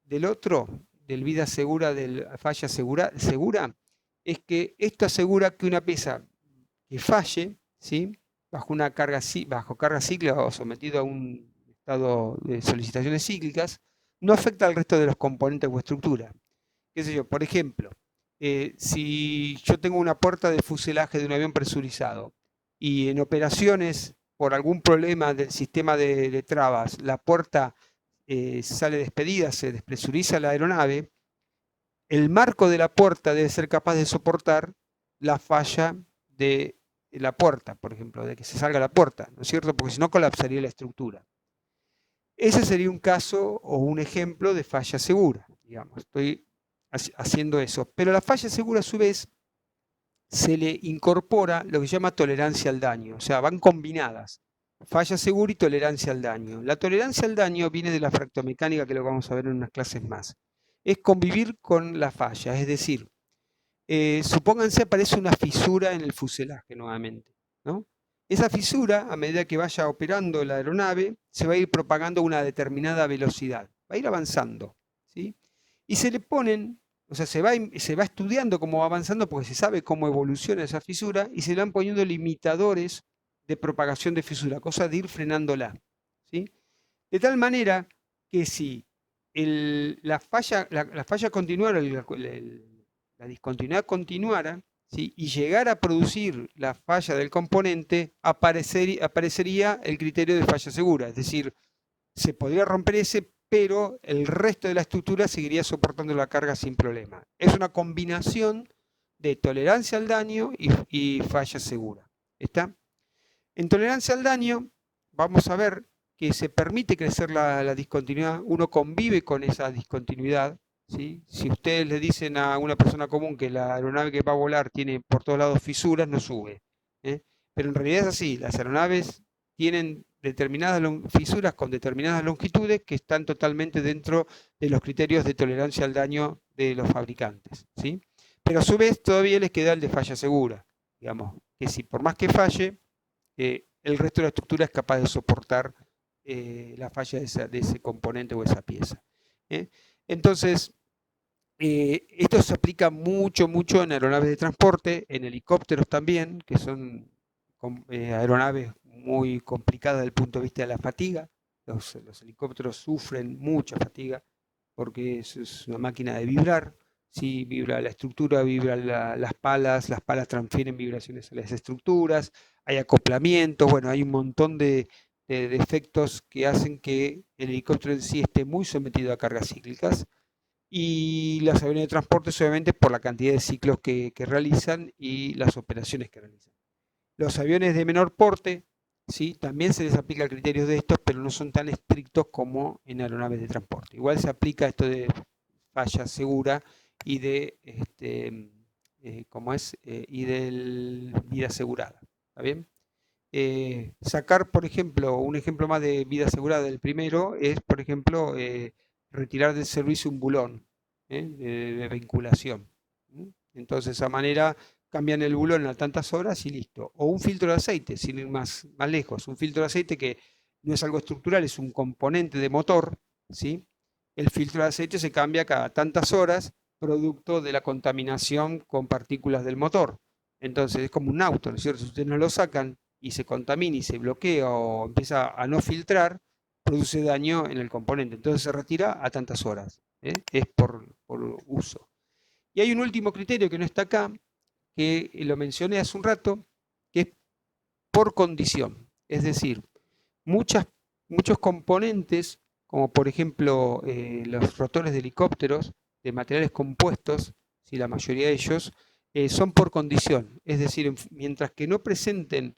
del otro, del vida segura, del falla segura? Es que esto asegura que una pieza que falle, ¿sí?, bajo carga cíclica o sometido a un estado de solicitaciones cíclicas, no afecta al resto de los componentes o estructuras. ¿Qué sé yo? Por ejemplo, si yo tengo una puerta de fuselaje de un avión presurizado y en operaciones por algún problema del sistema de trabas, la puerta sale despedida, se despresuriza la aeronave, el marco de la puerta debe ser capaz de soportar la falla de la puerta, por ejemplo, de que se salga la puerta, ¿no es cierto? Porque si no colapsaría la estructura. Ese sería un caso o un ejemplo de falla segura, digamos. Estoy haciendo eso. Pero la falla segura, a su vez, se le incorpora lo que se llama tolerancia al daño, o sea, van combinadas. Falla segura y tolerancia al daño. La tolerancia al daño viene de la fractomecánica, que lo vamos a ver en unas clases más. Es convivir con la falla, es decir, supónganse aparece una fisura en el fuselaje nuevamente, ¿no? Esa fisura, a medida que vaya operando la aeronave, se va a ir propagando a una determinada velocidad, va a ir avanzando, ¿sí? Y se le ponen, o sea, se va estudiando cómo va avanzando porque se sabe cómo evoluciona esa fisura y se le van poniendo limitadores de propagación de fisura, cosa de ir frenándola, ¿sí? De tal manera que si la falla continuara, la discontinuidad continuara, ¿sí? Y llegara a producir la falla del componente, aparecería el criterio de falla segura, es decir, se podría romper ese, pero el resto de la estructura seguiría soportando la carga sin problema. Es una combinación de tolerancia al daño y falla segura. ¿Está? En tolerancia al daño, vamos a ver que se permite crecer la discontinuidad, uno convive con esa discontinuidad, ¿sí? Si ustedes le dicen a una persona común que la aeronave que va a volar tiene por todos lados fisuras, no sube, ¿eh? Pero en realidad es así, las aeronaves tienen determinadas fisuras con determinadas longitudes que están totalmente dentro de los criterios de tolerancia al daño de los fabricantes, ¿sí? Pero a su vez todavía les queda el de falla segura, digamos, que si por más que falle, el resto de la estructura es capaz de soportar la falla de ese componente o esa pieza. Entonces, esto se aplica mucho en aeronaves de transporte, en helicópteros también, que son aeronaves muy complicadas desde el punto de vista de la fatiga. Los helicópteros sufren mucha fatiga porque es una máquina de vibrar. Sí, vibra la estructura, vibran las palas transfieren vibraciones a las estructuras, hay acoplamientos, bueno, hay un montón de efectos que hacen que el helicóptero en sí esté muy sometido a cargas cíclicas. Y las aviones de transporte, obviamente, por la cantidad de ciclos que realizan y las operaciones que realizan. Los aviones de menor porte, ¿sí? También se les aplica criterios de estos, pero no son tan estrictos como en aeronaves de transporte. Igual se aplica esto de falla segura y de y del vida asegurada. ¿Está bien? Sacar, por ejemplo, un ejemplo más de vida asegurada del primero es, por ejemplo, retirar del servicio un bulón de vinculación. Entonces, de esa manera cambian el bulón a tantas horas y listo. O un filtro de aceite, sin ir más lejos. Un filtro de aceite que no es algo estructural, es un componente de motor, ¿sí? El filtro de aceite se cambia cada tantas horas, producto de la contaminación con partículas del motor. Entonces, es como un auto, ¿no es cierto? Si ustedes no lo sacan y se contamina y se bloquea o empieza a no filtrar, produce daño en el componente. Entonces se retira a tantas horas. Es por uso. Y hay un último criterio que no está acá, que lo mencioné hace un rato, que es por condición. Es decir, muchos componentes, como por ejemplo los rotores de helicópteros, de materiales compuestos, si la mayoría de ellos, son por condición. Es decir, mientras que no presenten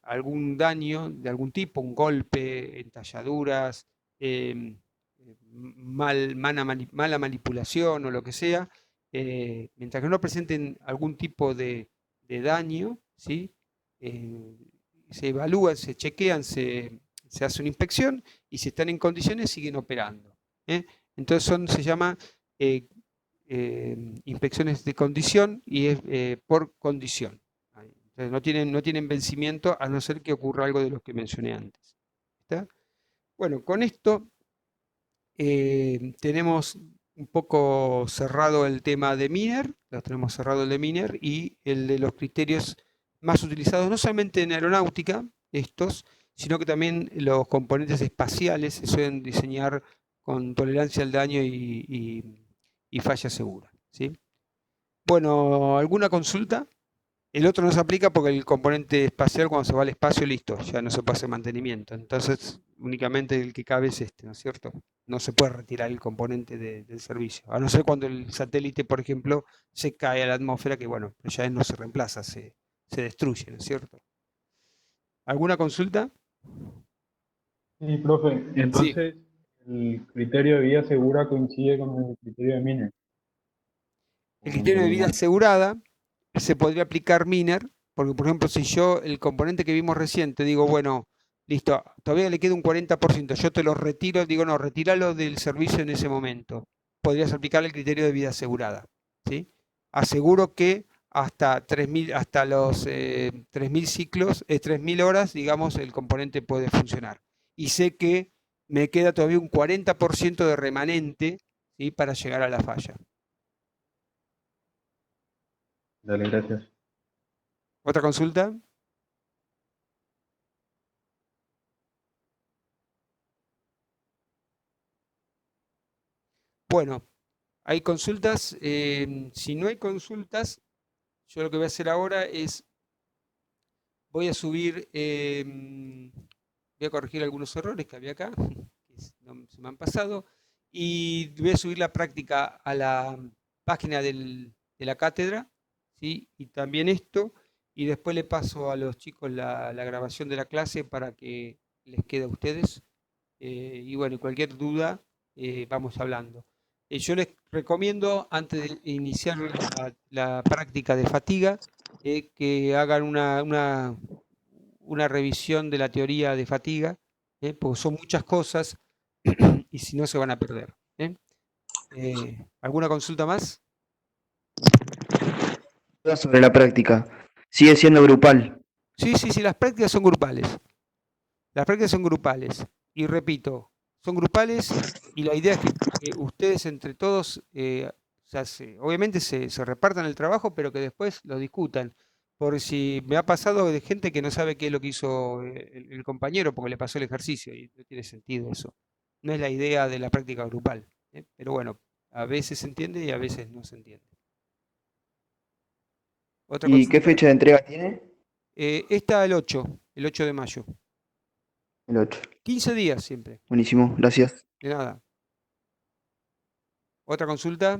algún daño de algún tipo, un golpe, entalladuras, mala manipulación o lo que sea, mientras que no presenten algún tipo de daño, ¿sí? Se evalúan, se chequean, se hace una inspección y si están en condiciones siguen operando. Entonces se llama inspecciones de condición y es por condición. Entonces no tienen vencimiento a no ser que ocurra algo de lo que mencioné antes. ¿Está? Bueno, con esto tenemos un poco cerrado el tema de Miner, lo tenemos cerrado el de Miner y el de los criterios más utilizados, no solamente en aeronáutica, estos, sino que también los componentes espaciales se suelen diseñar con tolerancia al daño y falla segura, ¿sí? Bueno, ¿alguna consulta? El otro no se aplica porque el componente espacial cuando se va al espacio, listo, ya no se puede hacer mantenimiento. Entonces, únicamente el que cabe es este, ¿no es cierto? No se puede retirar el componente del servicio. A no ser cuando el satélite, por ejemplo, se cae a la atmósfera, que bueno, ya no se reemplaza, se destruye, ¿no es cierto? ¿Alguna consulta? Sí, profe. Entonces, el criterio de vida segura coincide con el criterio de Miner. El criterio de vida asegurada se podría aplicar Miner, porque por ejemplo, si yo el componente que vimos recién te digo, bueno, listo, todavía le queda un 40%, yo te lo retiro, digo, no, retíralo del servicio en ese momento. Podrías aplicar el criterio de vida asegurada, ¿sí? Aseguro que hasta 3.000, hasta los 3.000 ciclos, 3.000 horas, digamos, el componente puede funcionar. Y sé que me queda todavía un 40% de remanente, ¿sí? Para llegar a la falla. Dale, gracias. ¿Otra consulta? Bueno, hay consultas. Si no hay consultas, yo lo que voy a hacer ahora es, voy a subir, voy a corregir algunos errores que había acá, que se me han pasado, y voy a subir la práctica a la página de la cátedra, ¿sí? Y también esto, y después le paso a los chicos la grabación de la clase para que les quede a ustedes. Y bueno, cualquier duda, vamos hablando. Yo les recomiendo, antes de iniciar la práctica de fatiga, que hagan una revisión de la teoría de fatiga, porque son muchas cosas y si no se van a perder. ¿Alguna consulta más? Sobre la práctica. Sigue siendo grupal. Sí, las prácticas son grupales. Las prácticas son grupales. Y repito, son grupales y la idea es que ustedes entre todos, obviamente se repartan el trabajo, pero que después lo discutan. Por si me ha pasado de gente que no sabe qué es lo que hizo el compañero porque le pasó el ejercicio y no tiene sentido eso. No es la idea de la práctica grupal. Pero bueno, a veces se entiende y a veces no se entiende. ¿Otra ¿Y qué consulta? fecha de entrega tiene? Está el 8 de mayo. El 8. 15 días siempre. Buenísimo, gracias. De nada. ¿Otra consulta?